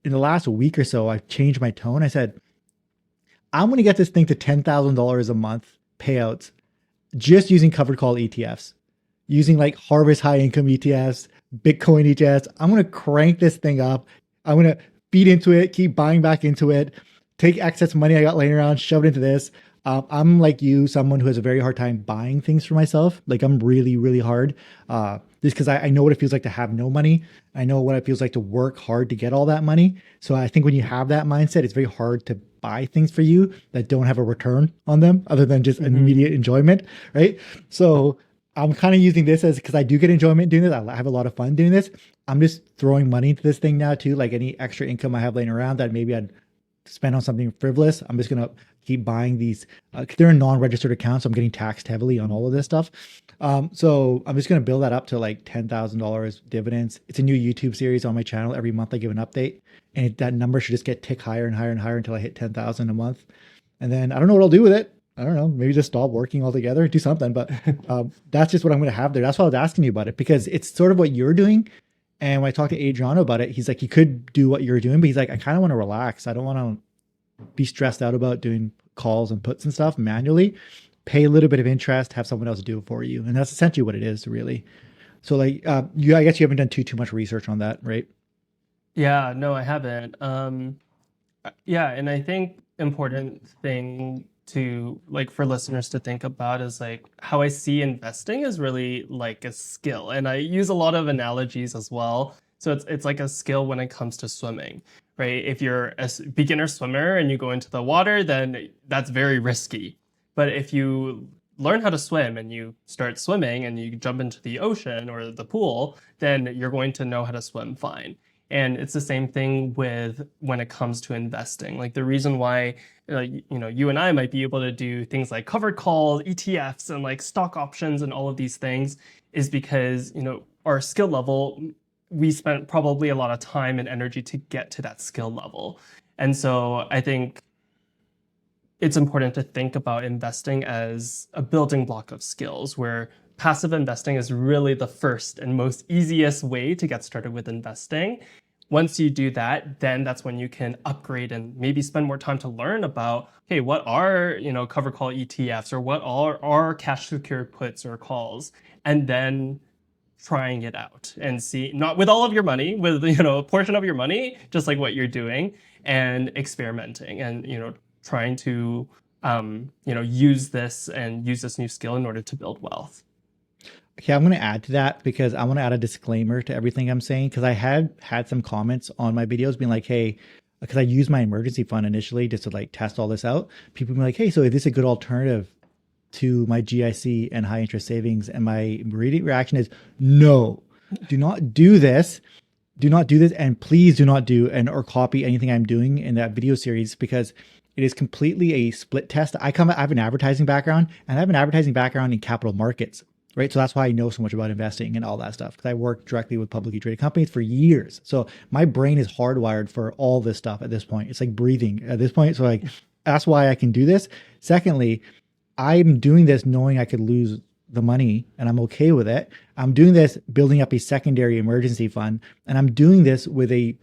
in the last week or so, I've changed my tone. I said, I'm going to get this thing to $10,000 a month payouts just using covered call ETFs, using like Harvest High Income ETFs, Bitcoin ETFs. I'm going to crank this thing up. I'm going to feed into it, keep buying back into it, take excess money I got laying around, shove it into this. I'm like you, someone who has a very hard time buying things for myself. Like I'm really, really hard. Just because I know what it feels like to have no money. I know what it feels like to work hard to get all that money. So I think when you have that mindset, it's very hard to buy things for you that don't have a return on them other than just Hmm. immediate enjoyment, right? So I'm kind of using this as because I do get enjoyment doing this. I have a lot of fun doing this. I'm just throwing money into this thing now too. Like any extra income I have laying around that maybe I'd spend on something frivolous, I'm just gonna keep buying these. They're in non-registered accounts, so I'm getting taxed heavily on all of this stuff. So I'm just gonna build that up to like $10,000 dividends. It's a new YouTube series on my channel. Every month I give an update, and that number should just get tick higher and higher and higher until I hit 10,000 a month. And then I don't know what I'll do with it. I don't know. Maybe just stop working altogether, do something. But that's just what I'm going to have there. That's why I was asking you about it because it's sort of what you're doing. And when I talked to Adriano about it, he's like, you could do what you're doing, but he's like, I kind of want to relax. I don't want to be stressed out about doing calls and puts and stuff manually. Pay a little bit of interest, have someone else do it for you, and that's essentially what it is, really. So, like, I guess you haven't done too much research on that, right? Yeah. No, I haven't. Yeah, and I think important thing to like for listeners to think about is like how I see investing is really like a skill. And I use a lot of analogies as well. So it's like a skill when it comes to swimming, right? If you're a beginner swimmer and you go into the water, then that's very risky. But if you learn how to swim and you start swimming and you jump into the ocean or the pool, then you're going to know how to swim fine. And it's the same thing with when it comes to investing. Like the reason why, you and I might be able to do things like covered calls, ETFs, and like stock options and all of these things is because, our skill level, we spent probably a lot of time and energy to get to that skill level. And so I think it's important to think about investing as a building block of skills where passive investing is really the first and most easiest way to get started with investing. Once you do that, then that's when you can upgrade and maybe spend more time to learn about, hey, what are, cover call ETFs or what are cash secured puts or calls, and then trying it out and see, not with all of your money, with, a portion of your money, just like what you're doing and experimenting and, trying to, use this and use this new skill in order to build wealth. Okay, I'm going to add to that because I want to add a disclaimer to everything I'm saying because I had some comments on my videos being like, hey, because I used my emergency fund initially just to like test all this out. People be like, hey, so is this a good alternative to my GIC and high interest savings? And my immediate reaction is no, do not do this. Do not do this. And please do not do and or copy anything I'm doing in that video series because it is completely a split test. I have an advertising background and I have an advertising background in capital markets, right? So that's why I know so much about investing and all that stuff because I worked directly with publicly traded companies for years. So my brain is hardwired for all this stuff at this point. It's like breathing at this point. So like that's why I can do this. Secondly, I'm doing this knowing I could lose the money and I'm okay with it. I'm doing this building up a secondary emergency fund and I'm doing this with a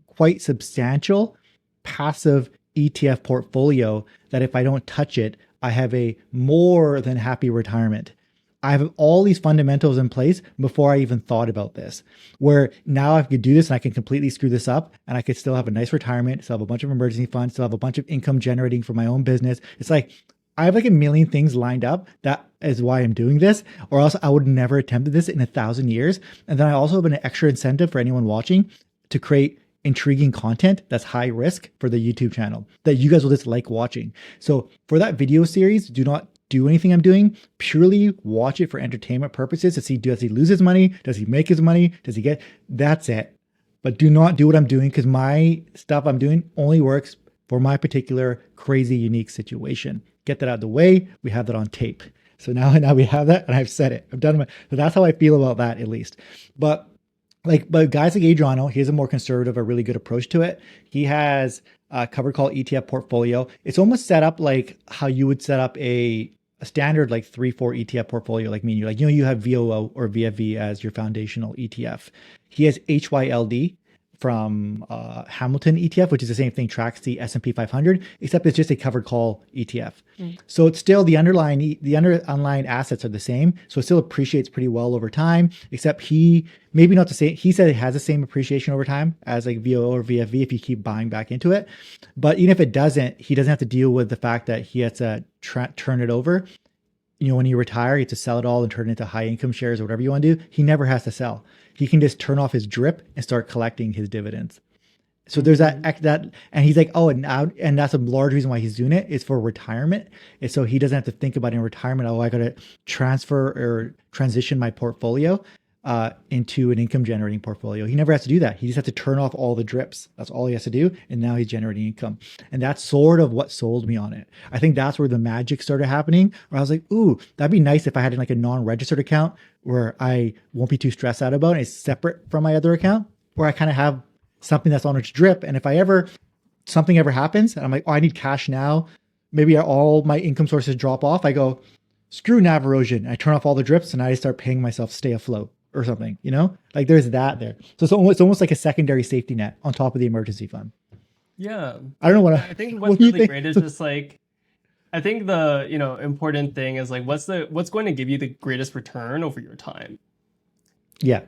quite substantial passive ETF portfolio that if I don't touch it, I have a more than happy retirement. I have all these fundamentals in place before I even thought about this, where now I could do this and I can completely screw this up and I could still have a nice retirement, still have a bunch of emergency funds, still have a bunch of income generating for my own business. It's like, I have like a million things lined up. That is why I'm doing this, or else I would never attempted this in 1,000 years. And then I also have an extra incentive for anyone watching to create intriguing content that's high risk for the YouTube channel that you guys will just like watching. So for that video series, do not do anything I'm doing. Purely watch it for entertainment purposes to see, does he lose his money? Does he make his money? Does he get, that's it. But do not do what I'm doing, because my stuff I'm doing only works for my particular crazy unique situation. Get that out of the way. We have that on tape. So now we have that, and I've said it. I've done it. So that's how I feel about that, at least. But guys like Adriano, he has a more conservative, a really good approach to it. He has a covered call ETF portfolio. It's almost set up like how you would set up a standard like 3-4 ETF portfolio like me. You're like, you have VOO or VFV as your foundational ETF. He has HYLD from Hamilton ETF, which is the same thing, tracks the S&P 500, except it's just a covered call ETF. So it's still the underlying assets are the same. So it still appreciates pretty well over time, except maybe not the same. He said it has the same appreciation over time as like VOO or VFV if you keep buying back into it. But even if it doesn't, he doesn't have to deal with the fact that he has to turn it over. When you retire, you have to sell it all and turn it into high income shares or whatever you want to do. He never has to sell. He can just turn off his drip and start collecting his dividends. So there's that, and he's like, and that's a large reason why he's doing it is for retirement. And so he doesn't have to think about in retirement, I got to transfer or transition my portfolio into an income generating portfolio. He never has to do that. He just has to turn off all the drips. That's all he has to do. And now he's generating income. And that's sort of what sold me on it. I think that's where the magic started happening, where I was like, ooh, that'd be nice if I had like a non-registered account where I won't be too stressed out about it. It's separate from my other account, where I kind of have something that's on its drip. And if something ever happens and I'm like, I need cash now, maybe all my income sources drop off. I go, screw NAV erosion. I turn off all the drips and I start paying myself to stay afloat or something, like there's that there. So it's almost like a secondary safety net on top of the emergency fund. Yeah. I don't know what I think what's really great is just like, I think the, important thing is like, what's going to give you the greatest return over your time? Yeah.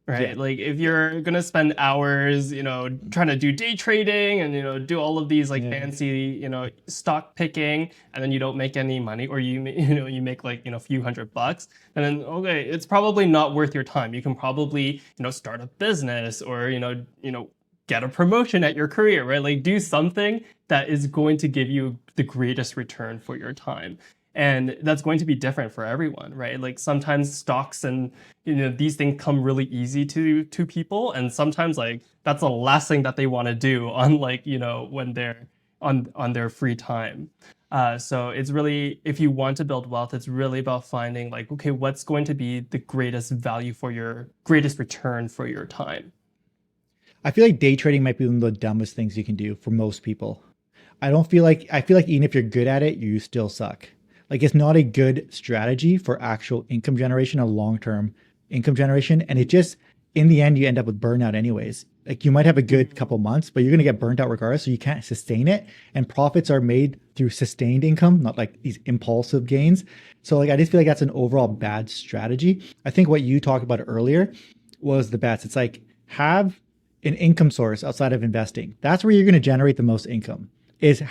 Right. Yeah. Like if you're going to spend hours, trying to do day trading and, do all of these like fancy, stock picking, and then you don't make any money, or you make like, a few $100, and then, okay, it's probably not worth your time. You can probably, start a business or, get a promotion at your career, right? Like do something that is going to give you the greatest return for your time. And that's going to be different for everyone, right? Like sometimes stocks and these things come really easy to people, and sometimes like that's the last thing that they want to do on like when they're on their free time. So it's really, if you want to build wealth, it's really about finding like, okay, what's going to be the greatest value for your greatest return for your time. I feel like day trading might be one of the dumbest things you can do for most people. I feel like even if you're good at it, you still suck. Like it's not a good strategy for actual income generation or long-term income generation. And it just, in the end, you end up with burnout anyways. Like you might have a good couple months, but you're going to get burnt out regardless. So you can't sustain it. And profits are made through sustained income, not like these impulsive gains. So like, I just feel like that's an overall bad strategy. I think what you talked about earlier was the best. It's like have an income source outside of investing. That's where you're going to generate the most income, is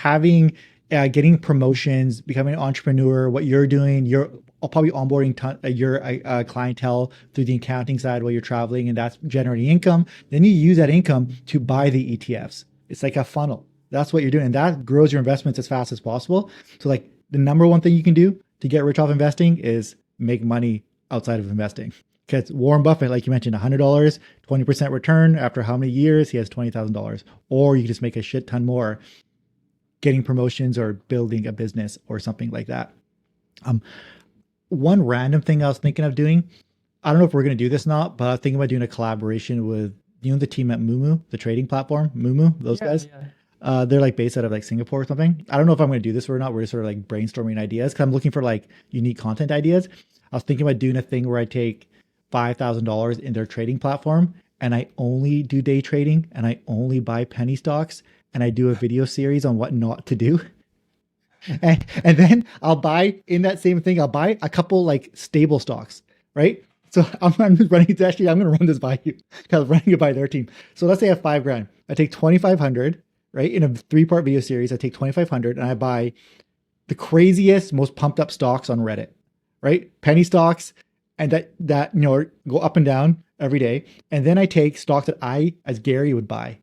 getting promotions, becoming an entrepreneur. What you're doing, you're probably onboarding your clientele through the accounting side while you're traveling, and that's generating income. Then you use that income to buy the ETFs. It's like a funnel. That's what you're doing. And that grows your investments as fast as possible. So like the number one thing you can do to get rich off investing is make money outside of investing. Because Warren Buffett, like you mentioned, $100, 20% return after how many years? He has $20,000. Or you can just make a shit ton more getting promotions or building a business or something like that. One random thing I was thinking of doing, I don't know if we're going to do this or not, but I was thinking about doing a collaboration with, the team at Moomoo, the trading platform, Moomoo, those guys. Yeah. They're like based out of like Singapore or something. I don't know if I'm going to do this or not. We're just sort of like brainstorming ideas because I'm looking for like unique content ideas. I was thinking about doing a thing where I take $5,000 in their trading platform and I only do day trading and I only buy penny stocks and I do a video series on what not to do. And then I'll buy in that same thing, I'll buy a couple like stable stocks, right? So I'm just running, actually, I'm going to run this by you because I'm running it by their team. So let's say I have 5 grand. I take 2,500, right? In a 3-part video series, I take 2,500 and I buy the craziest, most pumped up stocks on Reddit, right? Penny stocks, and that go up and down every day. And then I take stocks that I, as Gary, would buy.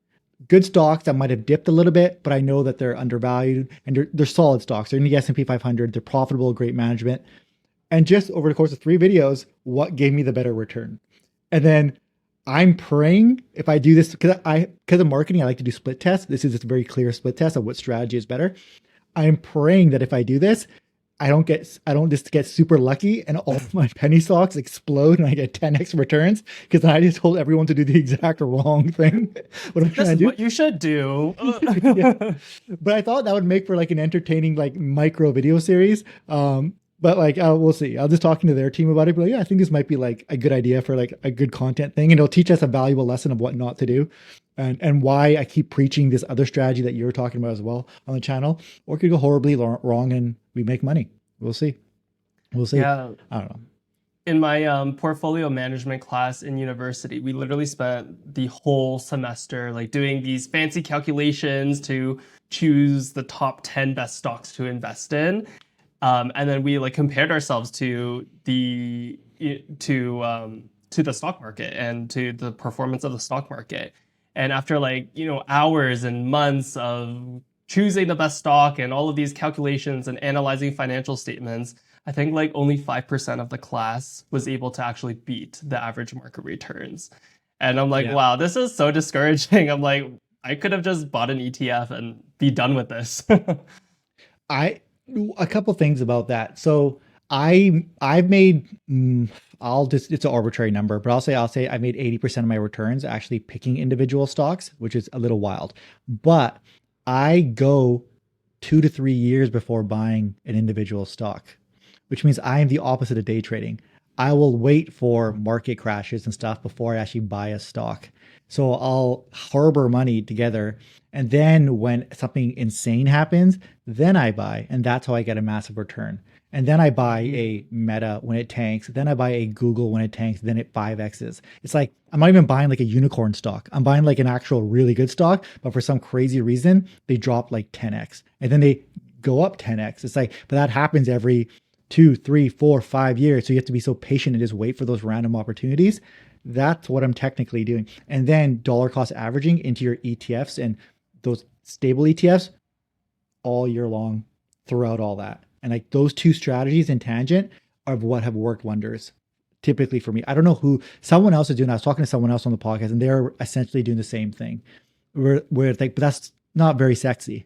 Good stocks that might have dipped a little bit, but I know that they're undervalued and they're solid stocks. They're in the S&P 500. They're profitable, great management. And just over the course of 3 videos, what gave me the better return? And then I'm praying if I do this, because of marketing, I like to do split tests. This is just a very clear split test of what strategy is better. I'm praying that if I do this, I don't just get super lucky and all of my penny stocks explode and I get 10x returns, because I just told everyone to do the exact wrong thing. What I'm trying to do. What you should do. Yeah. But I thought that would make for like an entertaining like micro video series. But like we'll see. I'll just talking to their team about it. But yeah, I think this might be like a good idea for like a good content thing, and it'll teach us a valuable lesson of what not to do, and why I keep preaching this other strategy that you're talking about as well on the channel. Or it could go horribly wrong and we make money. We'll see. We'll see. Yeah. I don't know. In my portfolio management class in university, we literally spent the whole semester like doing these fancy calculations to choose the top 10 best stocks to invest in. And then we like compared ourselves to the stock market and to the performance of the stock market. And after like, hours and months of choosing the best stock and all of these calculations and analyzing financial statements, I think like only 5% of the class was able to actually beat the average market returns. And I'm like, wow, this is so discouraging. I'm like, I could have just bought an ETF and be done with this. A couple things about that. So I've made it's an arbitrary number, but I'll say I made 80% of my returns actually picking individual stocks, which is a little wild. But I go 2 to 3 years before buying an individual stock, which means I am the opposite of day trading. I will wait for market crashes and stuff before I actually buy a stock. So I'll harbor money together. And then when something insane happens, then I buy. And that's how I get a massive return. And then I buy a Meta when it tanks. Then I buy a Google when it tanks. Then it 5Xs. It's like, I'm not even buying like a unicorn stock. I'm buying like an actual really good stock. But for some crazy reason, they drop like 10X. And then they go up 10X. It's like, but that happens every 2, 3, 4, 5 years. So you have to be so patient and just wait for those random opportunities. That's what I'm technically doing. And then dollar cost averaging into your ETFs and those stable ETFs all year long throughout all that. And like those 2 strategies in tangent are what have worked wonders typically for me. I don't know who someone else is doing. I was talking to someone else on the podcast and they're essentially doing the same thing where it's like, but that's not very sexy.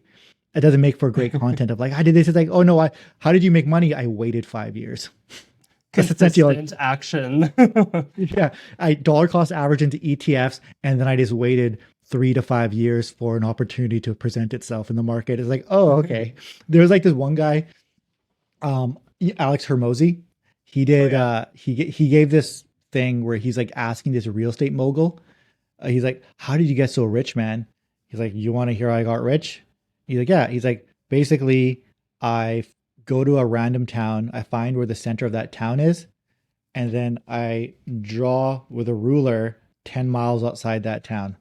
It doesn't make for great content of like, I did this. It's like, oh no, how did you make money? I waited 5 years. Consistent action. Yeah. I dollar cost average into ETFs. And then I just waited 3 to 5 years for an opportunity to present itself in the market. It's like, oh, okay. There's like this one guy, Alex Hermosi. He did, he gave this thing where he's like asking this real estate mogul. He's like, how did you get so rich, man? He's like, you want to hear how I got rich? He's like, yeah. He's like, basically, I go to a random town. I find where the center of that town is. And then I draw with a ruler 10 miles outside that town.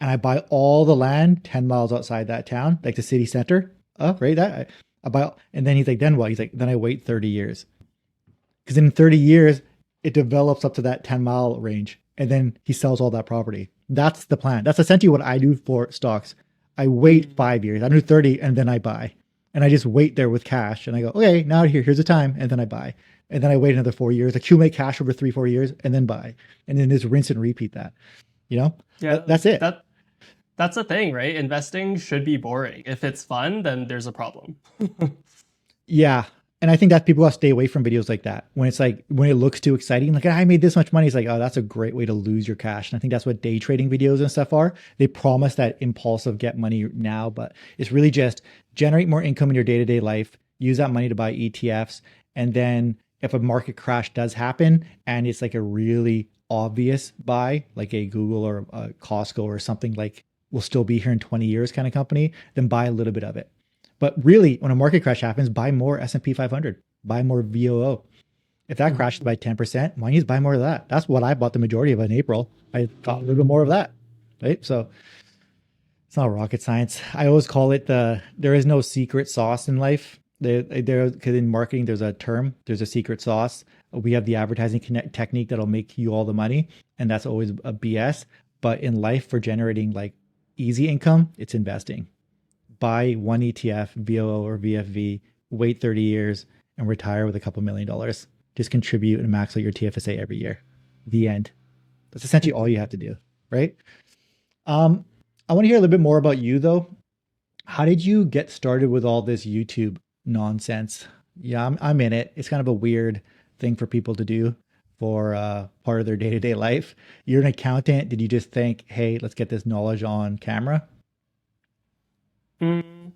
And I buy all the land 10 miles outside that town, like the city center. Right. I buy, and then he's like, then what? He's like, then I wait 30 years. Because in 30 years, it develops up to that 10-mile range. And then he sells all that property. That's the plan. That's essentially what I do for stocks. I wait 5 years. I do 30 and then I buy. And I just wait there with cash. And I go, okay, now here's the time. And then I buy. And then I wait another 4 years, accumulate cash over 3-4 years, and then buy. And then just rinse and repeat that. Yeah, that's it. That's the thing, right? Investing should be boring. If it's fun, then there's a problem. Yeah. And I think that people have to stay away from videos like that. When it's like, when it looks too exciting, like I made this much money. It's like, oh, that's a great way to lose your cash. And I think that's what day trading videos and stuff are. They promise that impulsive get money now, but it's really just generate more income in your day-to-day life, use that money to buy ETFs. And then if a market crash does happen and it's like a really obvious buy, like a Google or a Costco or something like will still be here in 20 years kind of company, then buy a little bit of it. But really, when a market crash happens, buy more S&P 500, buy more VOO. If that crashes by 10%, why don't you just buy more of that? That's what I bought the majority of in April. I got a little bit more of that, right? So it's not rocket science. I always call it there is no secret sauce in life. Because in marketing, there's a secret sauce. We have the advertising technique that'll make you all the money, and that's always a BS. But in life, for generating like easy income, it's investing. Buy one ETF, VOO or VFV, wait 30 years, and retire with a couple $1 million. Just contribute and max out your TFSA every year. The end. That's essentially all you have to do, right? I want to hear a little bit more about you though. How did you get started with all this YouTube nonsense? Yeah, I'm in it. It's kind of a weird thing for people to do for part of their day-to-day life. You're an accountant. Did you just think, hey, let's get this knowledge on camera? Mm,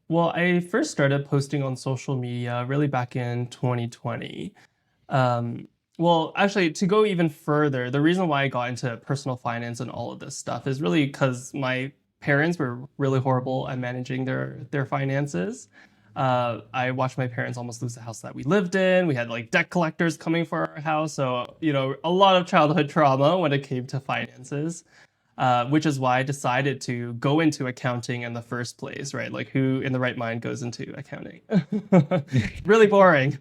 Well, I first started posting on social media really back in 2020. Well, actually, to go even further, the reason why I got into personal finance and all of this stuff is really because my parents were really horrible at managing their finances. I watched my parents almost lose the house that we lived in. We had like debt collectors coming for our house, so a lot of childhood trauma when it came to finances. Which is why I decided to go into accounting in the first place, right? Like, who in the right mind goes into accounting? Really boring.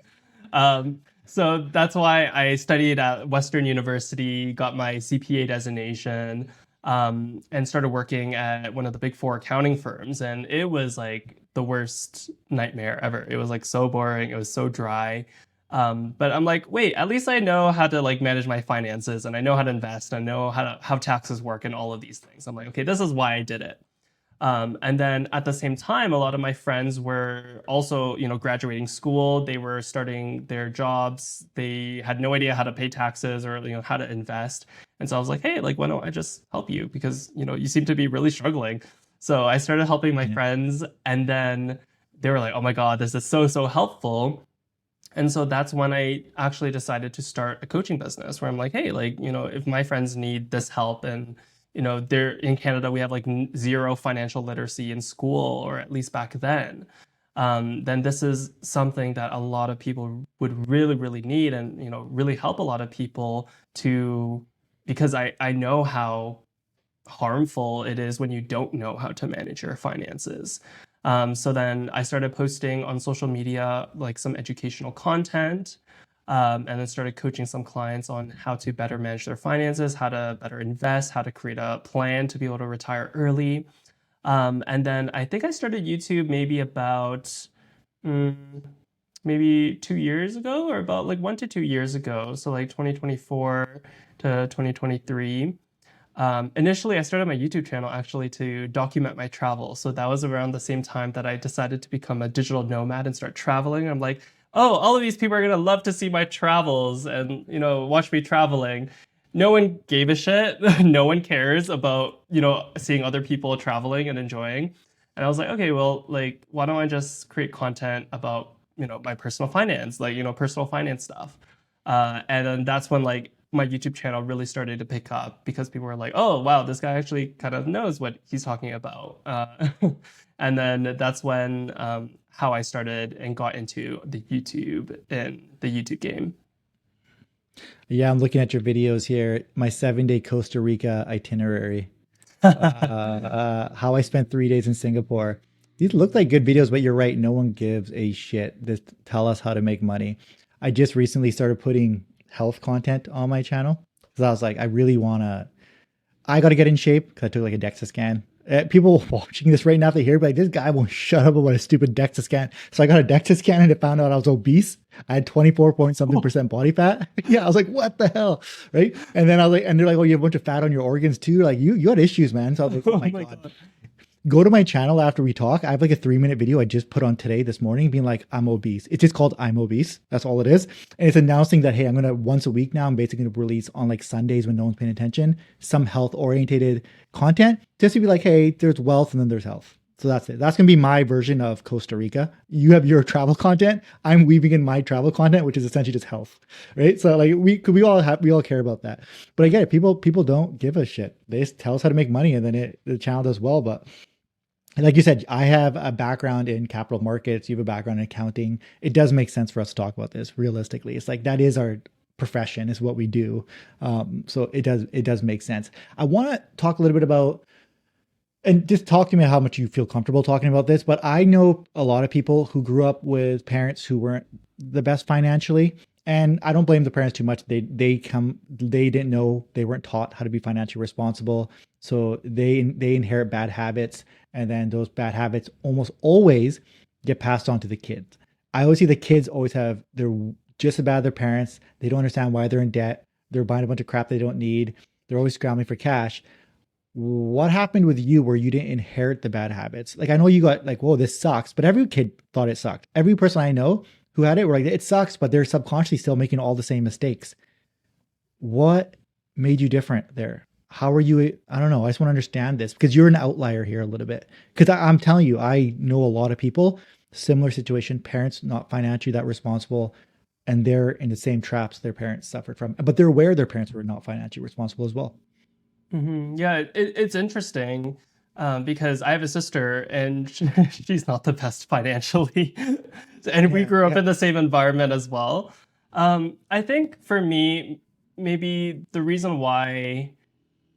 So that's why I studied at Western University, got my CPA designation, and started working at one of the big four accounting firms. And it was like the worst nightmare ever. It was like so boring. It was so dry. But I'm like, wait, at least I know how to like manage my finances, and I know how to invest, and I know how taxes work and all of these things. I'm like, okay, this is why I did it. And then at the same time, a lot of my friends were also, graduating school. They were starting their jobs. They had no idea how to pay taxes or, how to invest. And so I was like, hey, like, why don't I just help you? Because, you seem to be really struggling. So I started helping my friends, and then they were like, oh my God, this is so, so helpful. And so that's when I actually decided to start a coaching business where I'm like, hey, like, if my friends need this help, and, they're in Canada, we have like zero financial literacy in school, or at least back then this is something that a lot of people would really, really need, and, really help a lot of people because I know how harmful it is when you don't know how to manage your finances. So then I started posting on social media like some educational content, and then started coaching some clients on how to better manage their finances, how to better invest, how to create a plan to be able to retire early. And then I think I started YouTube maybe about mm, maybe 2 years ago, or about like 1 to 2 years ago. So like 2024 to 2023. Initially, I started my YouTube channel actually to document my travel. So that was around the same time that I decided to become a digital nomad and start traveling. I'm like, oh, all of these people are gonna love to see my travels and watch me traveling. No one gave a shit. No one cares about seeing other people traveling and enjoying. And I was like, okay, well, like, why don't I just create content about my personal finance, like personal finance stuff. And then that's when like my YouTube channel really started to pick up, because people were like, oh, wow, this guy actually kind of knows what he's talking about. And then that's when how I started and got into the YouTube game. Yeah, I'm looking at your videos here. My 7-day Costa Rica itinerary. How I spent 3 days in Singapore. These look like good videos, but you're right. No one gives a shit. Just tell us how to make money. I just recently started putting health content on my channel because I was like, I got to get in shape because I took like a DEXA scan. People watching this right now, if they hear like, this guy won't shut up about a stupid DEXA scan. So I got a DEXA scan and it found out I was obese. I had 24 point something percent body fat. Yeah, I was like, what the hell, right? And then I was like, and they're like, oh, you have a bunch of fat on your organs too. Like you had issues, man. So I was like, oh my God. Go to my channel after we talk. I have like a 3-minute video I just put on today this morning being like, I'm obese. It's just called I'm obese. That's all it is. And it's announcing that, hey, I'm going to once a week now, I'm basically going to release on like Sundays when no one's paying attention, some health orientated content just to be like, hey, there's wealth and then there's health. So that's it. That's gonna be my version of Costa Rica. You have your travel content. I'm weaving in my travel content, which is essentially just health, right? So like we all care about that. But I get it. People don't give a shit. They just tell us how to make money, and then the channel does well. But like you said, I have a background in capital markets. You have a background in accounting. It does make sense for us to talk about this realistically. It's like that is our profession, is what we do. So it does make sense. I want to talk a little bit about, and just talk to me how much you feel comfortable talking about this. But I know a lot of people who grew up with parents who weren't the best financially, and I don't blame the parents too much. They didn't know, they weren't taught how to be financially responsible, so they inherit bad habits, and then those bad habits almost always get passed on to the kids. I always see the kids always have, they're just as bad as their parents. They don't understand why they're in debt. They're buying a bunch of crap they don't need. They're always scrambling for cash. What happened with you where you didn't inherit the bad habits? Like, I know you got like, whoa, this sucks, but every kid thought it sucked. Every person I know who had it were like, it sucks, but they're subconsciously still making all the same mistakes. What made you different there? How are you? I don't know. I just want to understand this because you're an outlier here a little bit. Because I'm telling you, I know a lot of people, similar situation, parents not financially that responsible, and they're in the same traps their parents suffered from, but they're aware their parents were not financially responsible as well. Yeah, it's interesting because I have a sister and she's not the best financially. And we Yeah, grew up yeah. in the same environment as well. I think for me, maybe the reason why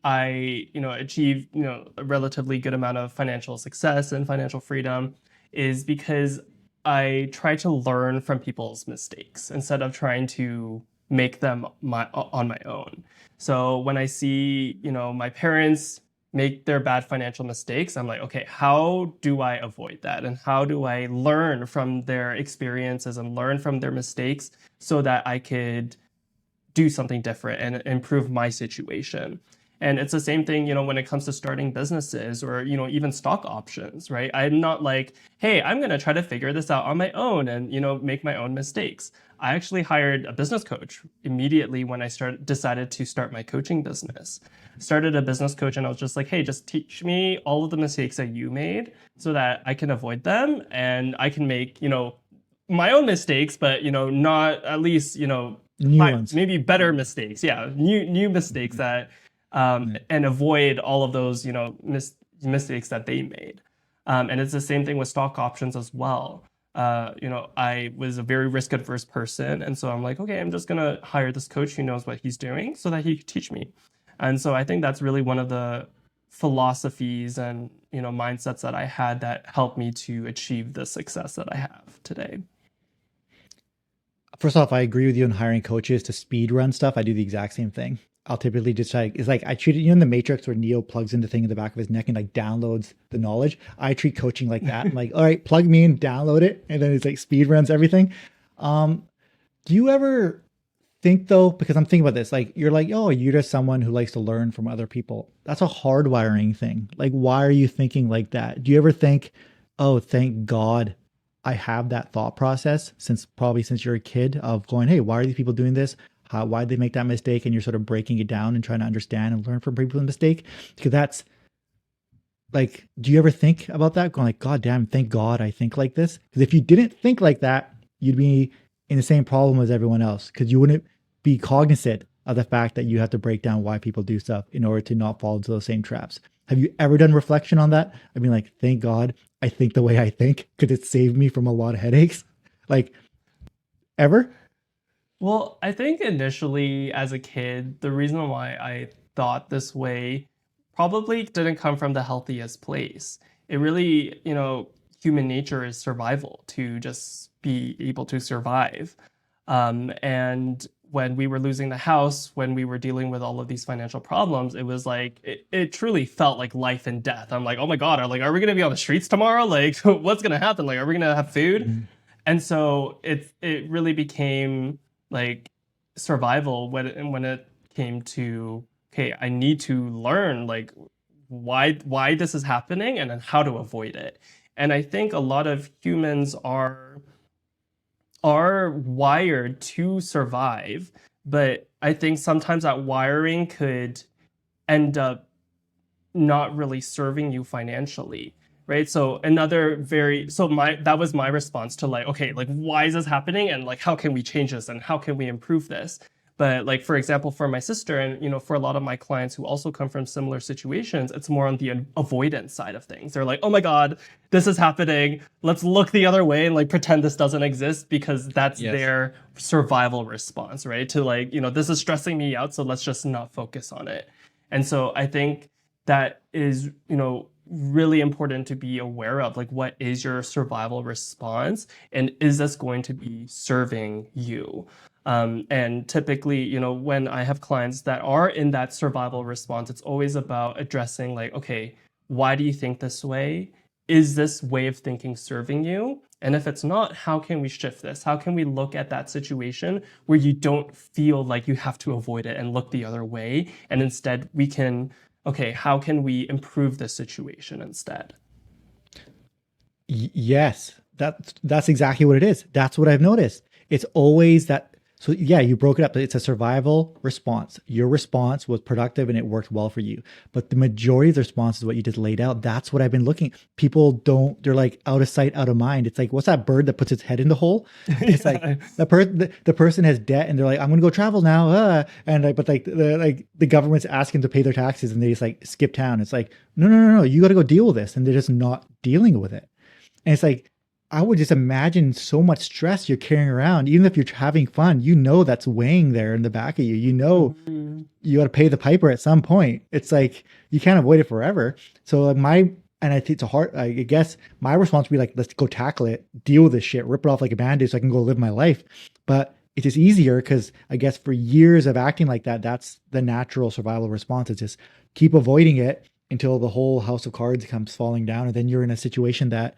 I, achieved, a relatively good amount of financial success and financial freedom is because I try to learn from people's mistakes instead of trying to make them on my own. So when I see, my parents make their bad financial mistakes, I'm like, okay, how do I avoid that? And how do I learn from their experiences and learn from their mistakes so that I could do something different and improve my situation. And it's the same thing, when it comes to starting businesses or, even stock options, right? I'm not like, hey, I'm going to try to figure this out on my own and, make my own mistakes. I actually hired a business coach immediately when I decided to start my coaching business. Started a business coach and I was just like, hey, just teach me all of the mistakes that you made so that I can avoid them and I can make, my own mistakes, but not at least New ones. maybe better mistakes. Yeah, new mistakes that and avoid all of those mistakes that they made. And it's the same thing with stock options as well. I was a very risk adverse person, and so I'm like, okay, I'm just gonna hire this coach who knows what he's doing, so that he can teach me. And so I think that's really one of the philosophies and mindsets that I had that helped me to achieve the success that I have today. First off, I agree with you on hiring coaches to speed run stuff. I do the exact same thing. I'll typically just like, it's like I treat it, in the Matrix where Neo plugs in the thing in the back of his neck and like downloads the knowledge. I treat coaching like that. I'm like, all right, plug me in, download it, and then it's like speed runs everything. Um, do you ever think though, because I'm thinking about this, like you're like, oh, you're just someone who likes to learn from other people. That's a hardwiring thing. Like, why are you thinking like that? Do you ever think, oh, thank God I have that thought process since you're a kid of going, hey, why are these people doing this? Why did they make that mistake? And you're sort of breaking it down and trying to understand and learn from people's mistake. Because that's like, do you ever think about that? Going like, God damn, thank God I think like this. Because if you didn't think like that, you'd be in the same problem as everyone else. Because you wouldn't be cognizant of the fact that you have to break down why people do stuff in order to not fall into those same traps. Have you ever done reflection on that? I mean, like, thank God I think the way I think because it saved me from a lot of headaches. Like, ever? Well, I think initially as a kid, the reason why I thought this way probably didn't come from the healthiest place. It really, human nature is survival, to just be able to survive. And when we were losing the house, when we were dealing with all of these financial problems, it was like it truly felt like life and death. I'm like, oh my God, are we gonna be on the streets tomorrow? Like, what's gonna happen? Like, are we gonna have food? Mhm. And so it really became like survival when it came to, okay, I need to learn like why this is happening and then how to avoid it. And I think a lot of humans are wired to survive, but I think sometimes that wiring could end up not really serving you financially, right? So that was my response to like, okay, like why is this happening, and like how can we change this, and how can we improve this? But like for example, for my sister, and for a lot of my clients who also come from similar situations, it's more on the avoidance side of things. They're like, oh my god, this is happening, let's look the other way and like pretend this doesn't exist, because that's Yes. their survival response, right? To like, this is stressing me out, so let's just not focus on it. And so I think that is, really important to be aware of, like what is your survival response, and is this going to be serving you? And typically, when I have clients that are in that survival response, it's always about addressing like, okay, why do you think this way? Is this way of thinking serving you? And if it's not, how can we shift this? How can we look at that situation where you don't feel like you have to avoid it and look the other way? And instead we can, okay, how can we improve the situation instead? Yes, that's exactly what it is. That's what I've noticed. It's always that. So yeah, you broke it up. It's a survival response. Your response was productive and it worked well for you. But the majority of the response is what you just laid out. That's what I've been looking. People don't. They're like out of sight, out of mind. It's like, what's that bird that puts its head in the hole? It's like Yeah. the person has debt and they're like, I'm gonna go travel now. And like, but the government's asking to pay their taxes and they just like skip town. It's like, no, no, no, no. You got to go deal with this, and they're just not dealing with it. And it's like, I would just imagine so much stress you're carrying around, even if you're having fun, that's weighing there in the back of you. Mhm. You got to pay the piper at some point. It's like, you can't avoid it forever. So and I think it's a hard, I guess my response would be like, let's go tackle it, deal with this shit, rip it off like a band-aid so I can go live my life. But it's just easier because I guess for years of acting like that, that's the natural survival response. It's just keep avoiding it until the whole house of cards comes falling down. And then you're in a situation that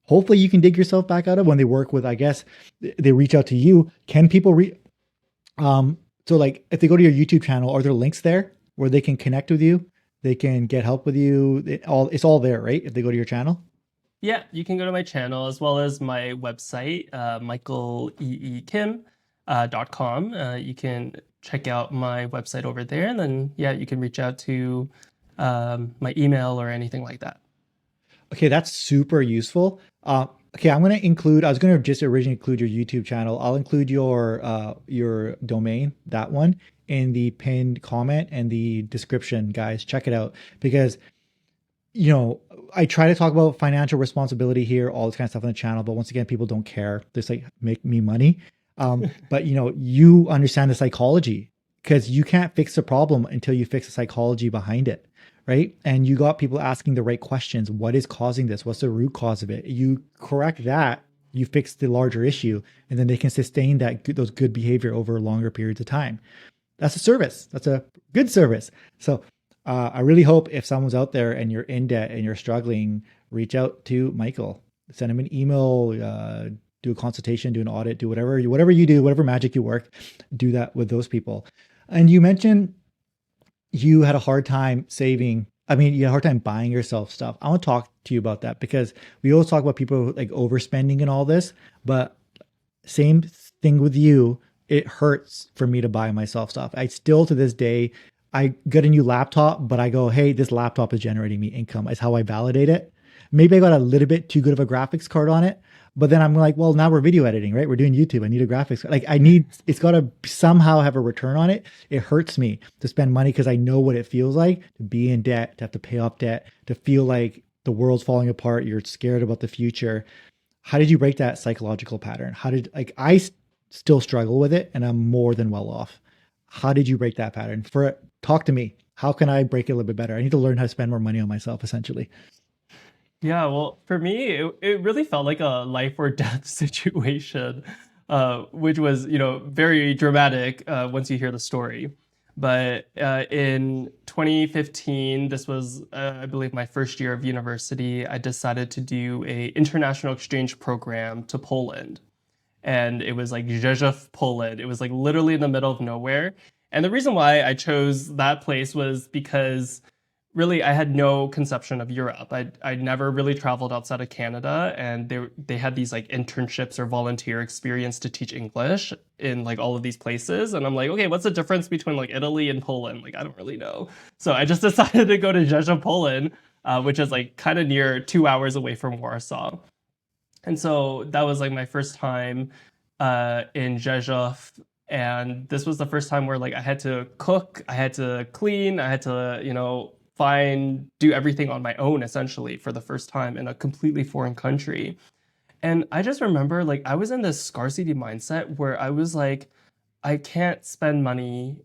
hopefully you can dig yourself back out of when they work with, I guess they reach out to you. Can people so like if they go to your YouTube channel, are there links there where they can connect with you? They can get help with you. It's all there, right? If they go to your channel. Yeah, you can go to my channel as well as my website, michaeleekim.com. You can check out my website over there, and then yeah, you can reach out to my email or anything like that. Okay, that's super useful. Okay, I'm gonna include. I was gonna just originally include your YouTube channel. I'll include your domain, that one, in the pinned comment and the description, guys. Check it out because I try to talk about financial responsibility here, all this kind of stuff on the channel, but once again, people don't care. They just like make me money. But you understand the psychology because you can't fix the problem until you fix the psychology behind it, right? And you got people asking the right questions. What is causing this? What's the root cause of it? You correct that, you fix the larger issue, and then they can sustain those good behavior over longer periods of time. That's a service. That's a good service. So I really hope if someone's out there and you're in debt and you're struggling, reach out to Michael, send him an email, do a consultation, do an audit, do whatever you do, whatever magic you work, do that with those people. And you mentioned you had a hard time saving. I mean, you had a hard time buying yourself stuff. I want to talk to you about that because we always talk about people like overspending and all this, but same thing with you. It hurts for me to buy myself stuff. I still, to this day, I get a new laptop, but I go, hey, this laptop is generating me income. Is how I validate it. Maybe I got a little bit too good of a graphics card on it, but then I'm like, well, now we're video editing, right? We're doing YouTube. I need a graphics card. Like it's got to somehow have a return on it. It hurts me to spend money because I know what it feels like to be in debt, to have to pay off debt, to feel like the world's falling apart. You're scared about the future. How did you break that psychological pattern? Still struggle with it and I'm more than well off. How did you break that pattern? Talk to me. How can I break it a little bit better? I need to learn how to spend more money on myself, essentially. Yeah, well, for me, it really felt like a life or death situation, which was, very dramatic once you hear the story. But in 2015, this was, I believe, my first year of university, I decided to do a international exchange program to Poland. And it was like Rzeszów, Poland. It was like literally in the middle of nowhere. And the reason why I chose that place was because really I had no conception of Europe. I'd never really traveled outside of Canada, and they had these like internships or volunteer experience to teach English in like all of these places. And I'm like, okay, what's the difference between like Italy and Poland? Like I don't really know. So I just decided to go to Rzeszów, Poland. which is like kind of near 2 hours away from Warsaw. And so that was like my first time in Rzeszów. And this was the first time where like I had to cook, I had to clean, I had to, do everything on my own essentially for the first time in a completely foreign country. And I just remember like I was in this scarcity mindset where I was like, I can't spend money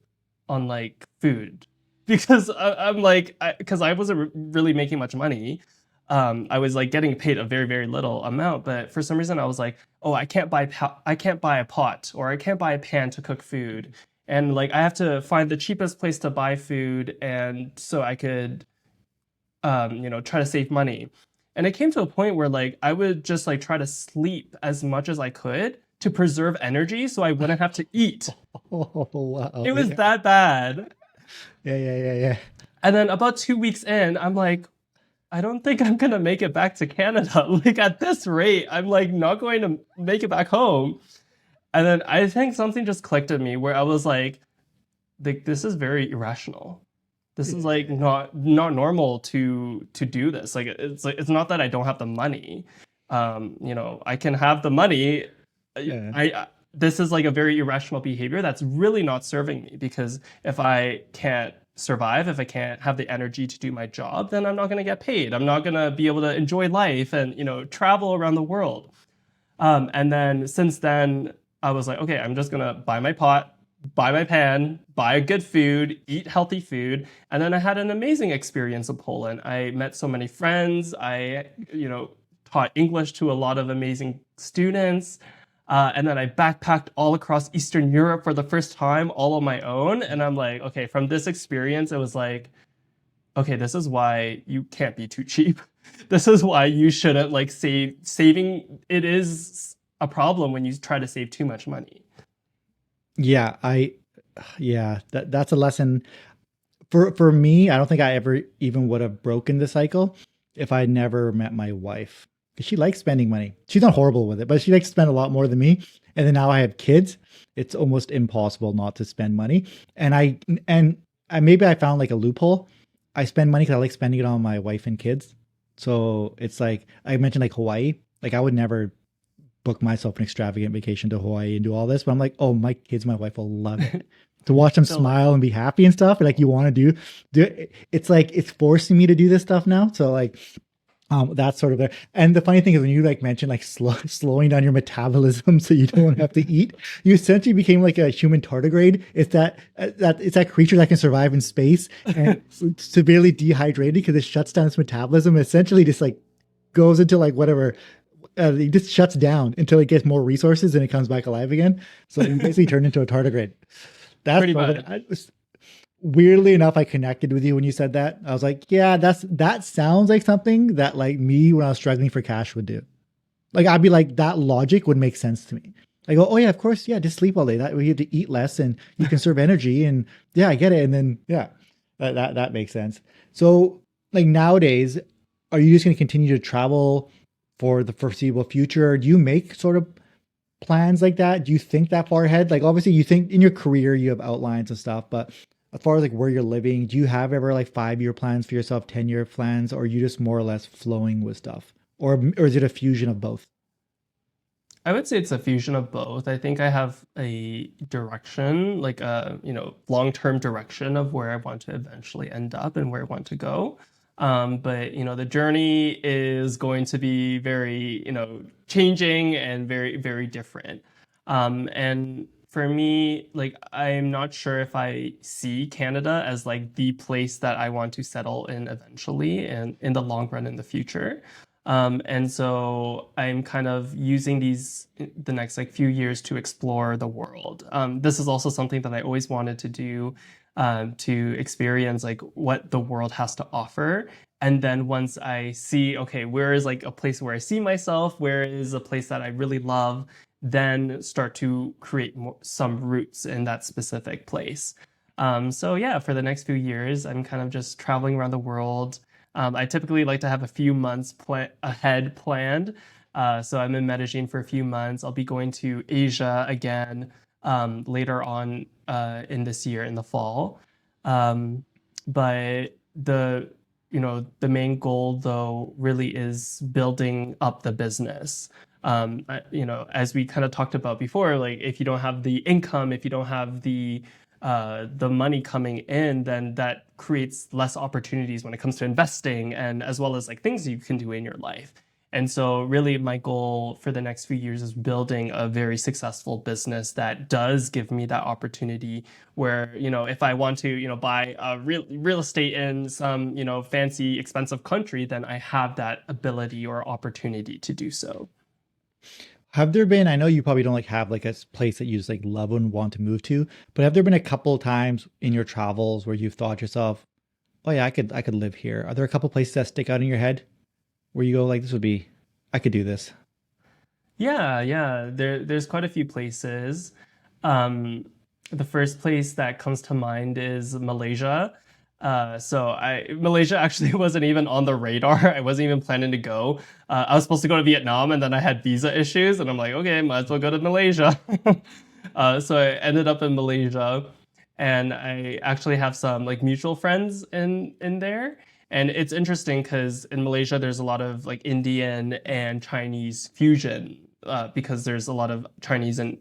on like food because I'm like, because I wasn't really making much money. I was like getting paid a very, very little amount, but for some reason I was like, oh, I can't buy a pot or I can't buy a pan to cook food. And like I have to find the cheapest place to buy food and so I could try to save money. And it came to a point where like I would just like try to sleep as much as I could to preserve energy so I wouldn't have to eat. Oh, wow. It was Yeah. that bad. Yeah. And then about 2 weeks in, I'm like, I don't think I'm gonna make it back to Canada. Like at this rate, I'm like not going to make it back home. And then I think something just clicked at me where I was like this is very irrational. This is like not normal to do this. Like it's not that I don't have the money. I can have the money. Yeah. This is like a very irrational behavior that's really not serving me because if I can't survive, if I can't have the energy to do my job, then I'm not going to get paid. I'm not going to be able to enjoy life and travel around the world. And then since then, I was like, okay, I'm just gonna buy my pot, buy my pan, buy good food, eat healthy food. And then I had an amazing experience in Poland. I met so many friends. I taught English to a lot of amazing students. And then I backpacked all across Eastern Europe for the first time, all on my own. And I'm like, okay, from this experience, it was like, okay, this is why you can't be too cheap. This is why you shouldn't like saving. It is a problem when you try to save too much money. Yeah, yeah, that's a lesson for me. I don't think I ever even would have broken the cycle if I never met my wife. 'Cause she likes spending money. She's not horrible with it, but she likes to spend a lot more than me. And then now I have kids. It's almost impossible not to spend money. And I maybe I found like a loophole. I spend money because I like spending it on my wife and kids. So it's like I mentioned like Hawaii. Like I would never book myself an extravagant vacation to Hawaii and do all this, but I'm like, oh, my kids, my wife will love it. To watch them They'll love smile and be happy and stuff. And like you want to do it. It's like it's forcing me to do this stuff now. So like that's sort of there. And the funny thing is when you like mentioned like slowing down your metabolism so you don't have to eat, you essentially became like a human tardigrade. It's that it's that creature that can survive in space and severely dehydrated because it shuts down its metabolism. Essentially just like goes into like whatever. It just shuts down until it gets more resources and it comes back alive again. So you basically turn into a tardigrade. That's pretty probably, much. weirdly enough, I connected with you when you said that. I was like, yeah, that sounds like something that like me when I was struggling for cash would do. Like I'd be like, that logic would make sense to me. I go, oh yeah, of course, yeah, just sleep all day. That way you have to eat less and you conserve energy. And yeah, I get it. And then yeah, that makes sense. So like nowadays, are you just going to continue to travel for the foreseeable future? Do you make sort of plans like that? Do you think that far ahead? Like obviously you think in your career you have outlines and stuff, but as far as like where you're living, do you have ever like 5 year plans for yourself, 10 year plans, or are you just more or less flowing with stuff? Or is it a fusion of both? I would say it's a fusion of both. I think I have a direction, like a, long-term direction of where I want to eventually end up and where I want to go. But the journey is going to be very, changing and very, very different. And for me, like I'm not sure if I see Canada as like the place that I want to settle in eventually and in the long run in the future. And so I'm kind of using the next like few years to explore the world. This is also something that I always wanted to do, to experience like what the world has to offer. And then once I see, okay, where is like a place where I see myself, where is a place that I really love, then start to create some roots in that specific place. So yeah, for the next few years, I'm kind of just traveling around the world. I typically like to have a few months ahead planned. So I'm in Medellin for a few months. I'll be going to Asia again later on in this year in the fall. Um, but the the main goal though really is building up the business. As we kind of talked about before, like if you don't have the income, if you don't have the money coming in, then that creates less opportunities when it comes to investing and as well as like things you can do in your life. And so really my goal for the next few years is building a very successful business that does give me that opportunity where, if I want to, buy a real estate in some, fancy expensive country, then I have that ability or opportunity to do so. Have there been, I know you probably don't like have like a place that you just like love and want to move to, but have there been a couple of times in your travels where you've thought to yourself, oh yeah, I could live here? Are there a couple places that stick out in your head where you go like this would be, I could do this? Yeah, yeah. There's quite a few places. Um, the first place that comes to mind is Malaysia. Malaysia actually wasn't even on the radar. I wasn't even planning to go. I was supposed to go to Vietnam and then I had visa issues and I'm like, okay, might as well go to Malaysia. So I ended up in Malaysia and I actually have some like mutual friends in there. And it's interesting because in Malaysia, there's a lot of like Indian and Chinese fusion because there's a lot of Chinese and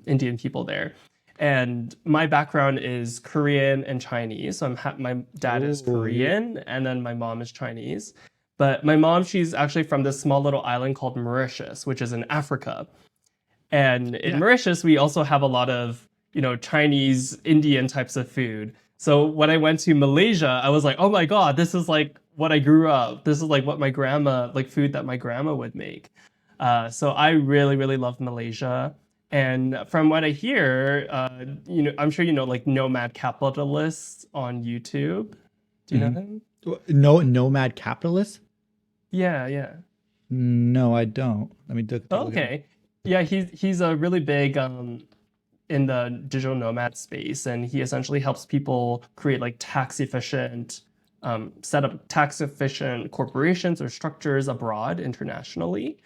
Indian people there. And my background is Korean and Chinese. So my dad is Oh, you Korean and then my mom is Chinese. But my mom, she's actually from this small little island called Mauritius, which is in Africa. And in yeah. Mauritius, we also have a lot of, Chinese, Indian types of food. So when I went to Malaysia, I was like, oh my God, this is like what I grew up. This is like what my grandma, like food that my grandma would make. So I really, really love Malaysia. And from what I hear, I'm sure you know like Nomad Capitalist on YouTube. Do you know Hmm. him? No, nomad capitalist? Yeah, yeah. No, I don't. Let me take a Oh, look at him. okay. Yeah, he's a really big in the digital nomad space, and he essentially helps people create like tax efficient, set up tax efficient corporations or structures abroad internationally.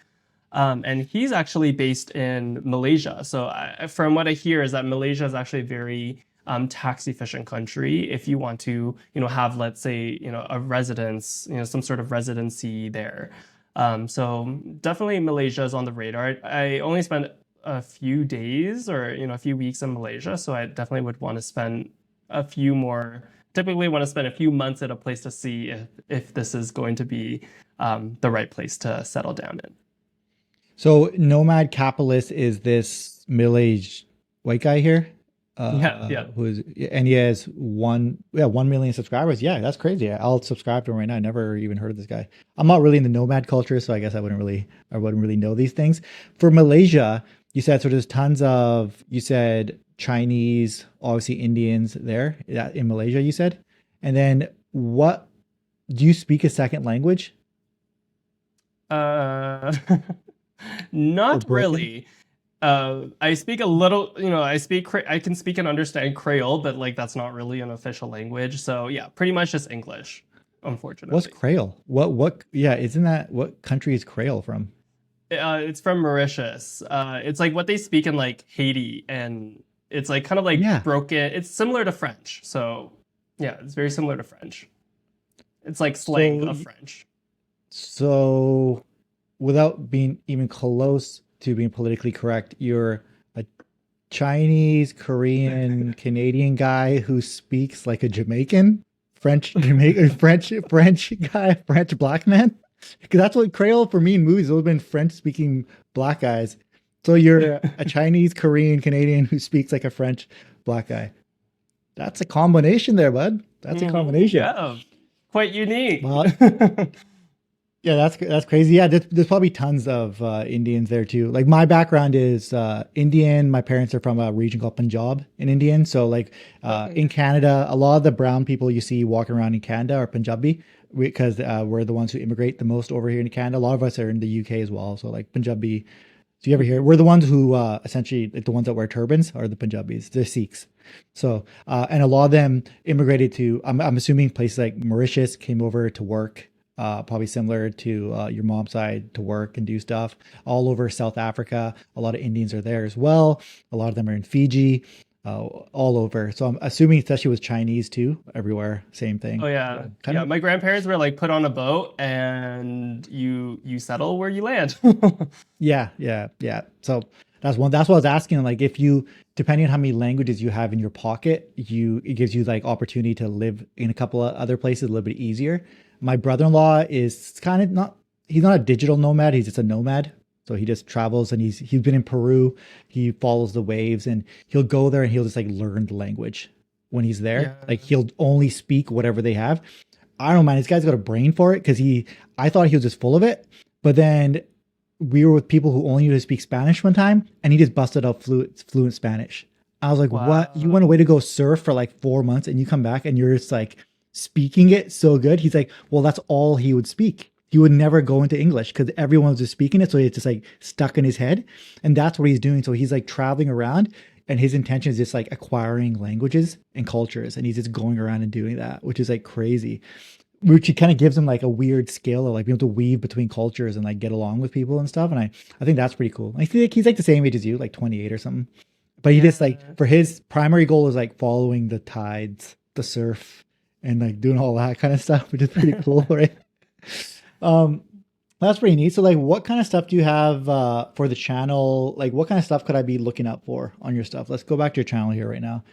And he's actually based in Malaysia. So from what I hear is that Malaysia is actually a very tax efficient country. If you want to, have let's say, a residence, some sort of residency there. So definitely Malaysia is on the radar. I only spent a few days or a few weeks in Malaysia, so I definitely would want to spend a few more. Typically, want to spend a few months at a place to see if this is going to be the right place to settle down in. So nomad capitalist is this middle-aged white guy here, Yeah, yeah. who's and he has 1 million subscribers. Yeah, that's crazy. I'll subscribe to him right now. I never even heard of this guy. I'm not really in the nomad culture, so I guess I wouldn't really know these things. For Malaysia, you said so. There's tons of you said Chinese, obviously Indians there in Malaysia. You said, and then what? Do you speak a second language Uh, or not broken? really. I speak a little, I can speak and understand Creole, but like that's not really an official language. So yeah, pretty much just English, What's unfortunately. Creole? What? Yeah, isn't that what country is Creole from? It's from Mauritius. It's like what they speak in like Haiti, and it's like kind of like Yeah. broken. It's similar to French. So yeah, it's very similar to French. It's like slang So of French. so without being even close to being politically correct, you're a Chinese, Korean, Canadian guy who speaks like a Jamaican, French, Jamaican, French guy, French black man. Because that's what Creole for me in movies has always been French speaking black guys. So you're a Chinese, Korean, Canadian who speaks like a French black guy. That's a combination there, bud. That's a combination. Yeah, quite unique. Well, yeah, that's crazy. Yeah, there's probably tons of Indians there too. Like my background is Indian. My parents are from a region called Punjab in Indian. So like Okay. in Canada, a lot of the brown people you see walking around in Canada are Punjabi because we're the ones who immigrate the most over here in Canada. A lot of us are in the UK as well. So like Punjabi. So you ever hear? Mhm. We're the ones who essentially like the ones that wear turbans are the Punjabis. They're Sikhs. So and a lot of them immigrated to. I'm assuming places like Mauritius came over to work probably similar to your mom's side to work and do stuff all over South Africa. A lot of Indians are there as well. A lot of them are in Fiji. all over. So I'm assuming, especially with Chinese too, everywhere, same Oh thing. yeah. So kind Yeah, of, my grandparents were like put on a boat and you settle where you land. yeah, yeah, yeah. So that's one. That's what I was asking. Like, if you, depending on how many languages you have in your pocket, it gives you like opportunity to live in a couple of other places a little bit easier. My brother-in-law is kind of not. He's not a digital nomad. He's just a nomad. So he just travels and he's been in Peru. He follows the waves and he'll go there and he'll just like learn the language when he's there. Yeah. Like he'll only speak whatever they have. I don't mind. This guy's got a brain for it because I thought he was just full of it. But then we were with people who only knew to speak Spanish one time, and he just busted out fluent Spanish. I was like, "What? You Wow. went away to go surf for like 4 months, and you come back and you're just like speaking it so good." He's like, "Well, that's all he would speak. He would never go into English because everyone was just speaking it, so it's just like stuck in his head." And that's what he's doing. So he's like traveling around, and his intention is just like acquiring languages and cultures, and he's just going around and doing that, which is like crazy, which kind of gives him like a weird skill of like being able to weave between cultures and like get along with people and stuff. And I think that's pretty cool. I think he's like the same age as you, like 28 or something. But he just like, Yeah. for his primary goal is like following the tides, the surf, and like doing all that kind of stuff, which is pretty cool, right? Um, that's pretty neat. So like, what kind of stuff do you have for the channel? Like, what kind of stuff could I be looking up for on your stuff? Let's go back to your channel here right now.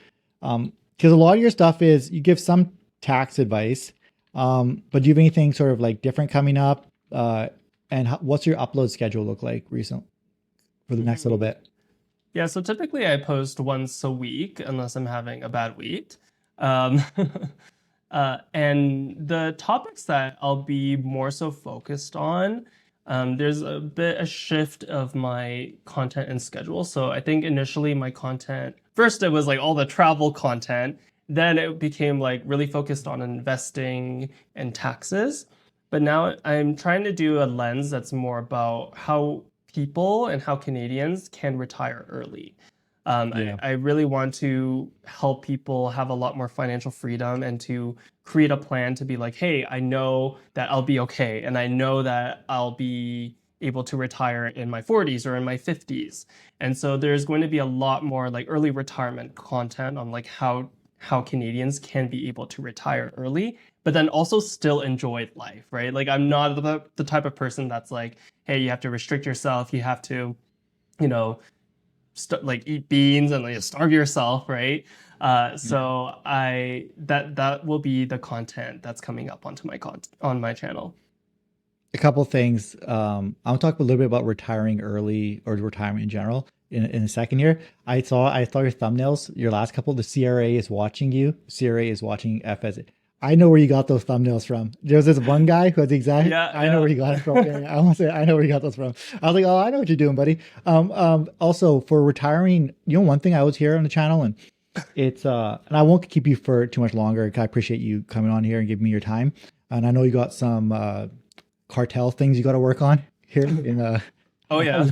Because a lot of your stuff is you give some tax advice, but do you have anything sort of like different coming up? And what's your upload schedule look like recent for the next little Mhm. bit? Yeah, so typically I post once a week unless I'm having a bad week. Um, and the topics that I'll be more so focused on, there's a shift of my content and schedule. So I think initially my content, first it was like all the travel content, then it became like really focused on investing and taxes. But now I'm trying to do a lens that's more about how people and how Canadians can retire early. Yeah. I really want to help people have a lot more financial freedom and to create a plan to be like, hey, I know that I'll be okay, and I know that I'll be able to retire in my 40s or in my 50s. And so there's going to be a lot more like early retirement content on like how Canadians can be able to retire early, but then also still enjoy life, right? Like I'm not the type of person that's like, hey, you have to restrict yourself, you have to, you know, like eat beans and like starve yourself, right? Yeah. So I that will be the content that's coming up onto on my channel. A couple things. I'll talk a little bit about retiring early or retirement in general in a second here. I saw your thumbnails, your last couple. The CRA is watching you. CRA is watching FS. I know where you got those thumbnails from. There's this one guy who has the exact. Yeah, I know where he got it from. Yeah, yeah, I want to say I know where you got those from. I was like, oh, I know what you're doing, buddy. Also for retiring, one thing I always hear on the channel, and it's and I won't keep you for too much longer. I appreciate you coming on here and giving me your time. And I know you got some cartel things you got to work on here in oh yeah.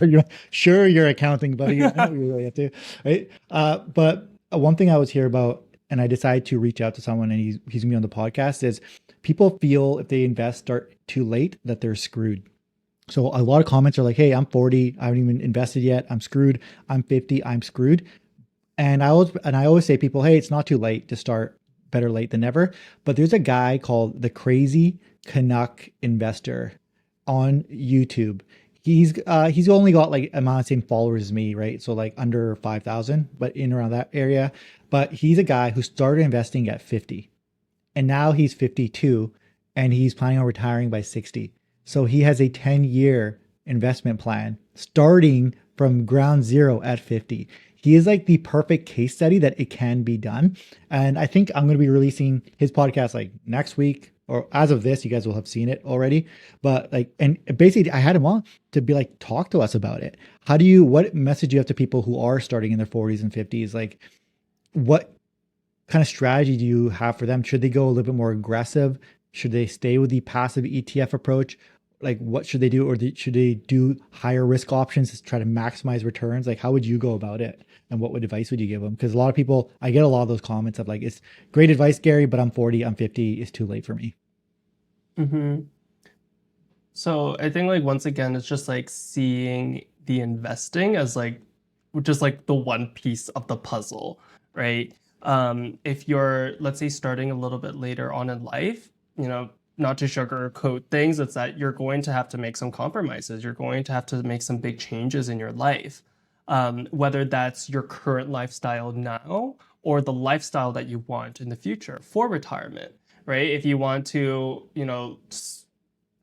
sure you're accounting, buddy. I know you really have to, right? But one thing I was here about, and I decided to reach out to someone, and he's gonna be on the podcast. Is people feel if they invest start too late that they're screwed. So a lot of comments are like, "Hey, I'm 40, I haven't even invested yet. I'm screwed. I'm 50, I'm screwed." And I always say people, "Hey, it's not too late to start. Better late than never." But there's a guy called the Crazy Canuck Investor on YouTube. He's only got like amount of same followers as me, right? So like under 5,000, but in around that area. But he's a guy who started investing at 50, and now he's 52, and he's planning on retiring by 60. So he has a 10-year investment plan starting from ground zero at 50. He is like the perfect case study that it can be done. And I think I'm going to be releasing his podcast like next week, or as of this, you guys will have seen it already. But like, and basically, I had him on to be like, talk to us about it. What message do you have to people who are starting in their 40s and 50s? Like, what kind of strategy do you have for them? Should they go a little bit more aggressive? Should they stay with the passive ETF approach? Like, what should they do? Or should they do higher risk options to try to maximize returns? Like, how would you go about it? And what advice would you give them? Because a lot of people, I get a lot of those comments of like, it's great advice, Gary, but I'm 40, I'm 50, it's too late for me. hmm So I think like once again, it's just like seeing the investing as like just like the one piece of the puzzle, right? If you're, let's say, starting a little bit later on in life, not to sugarcoat things, it's that you're going to have to make some compromises. You're going to have to make some big changes in your life, whether that's your current lifestyle now or the lifestyle that you want in the future for retirement, right? If you want to,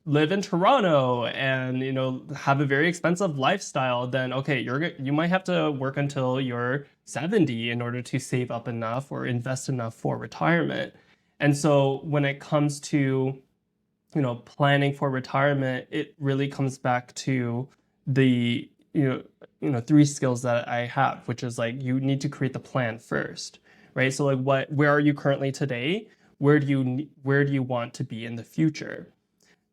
live in Toronto and have a very expensive lifestyle, then okay, you might have to work until you're 70 in order to save up enough or invest enough for retirement. And so when it comes to planning for retirement, it really comes back to the three skills that I have, which is like you need to create the plan first, right? So like where are you currently today? Where do you want to be in the future?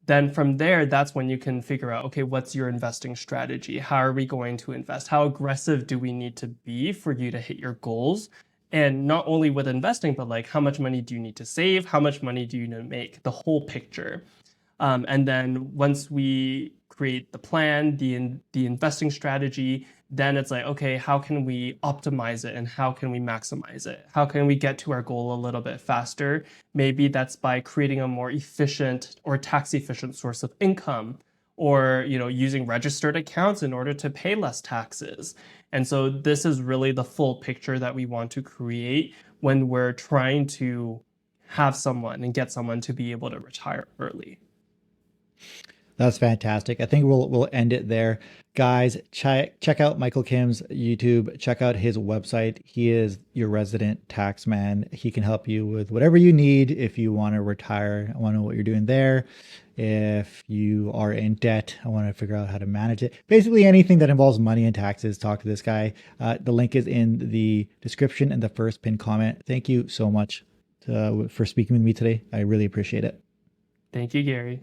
Then from there, that's when you can figure out, okay, what's your investing strategy? How are we going to invest? How aggressive do we need to be for you to hit your goals? And not only with investing, but like how much money do you need to save? How much money do you need to make? The whole picture. And then once we create the plan, the investing strategy, then it's like, okay, how can we optimize it and how can we maximize it? How can we get to our goal a little bit faster? Maybe that's by creating a more efficient or tax efficient source of income, or using registered accounts in order to pay less taxes. And so this is really the full picture that we want to create when we're trying to have someone and get someone to be able to retire early. That's fantastic. I think we'll end it there. Guys, check out Michael Kim's YouTube. Check out his website. He is your resident tax man. He can help you with whatever you need if you want to retire. I want to know what you're doing there. If you are in debt, I want to figure out how to manage it. Basically anything that involves money and taxes, talk to this guy. The link is in the description and the first pinned comment. Thank you so much for speaking with me today. I really appreciate it. Thank you, Gary.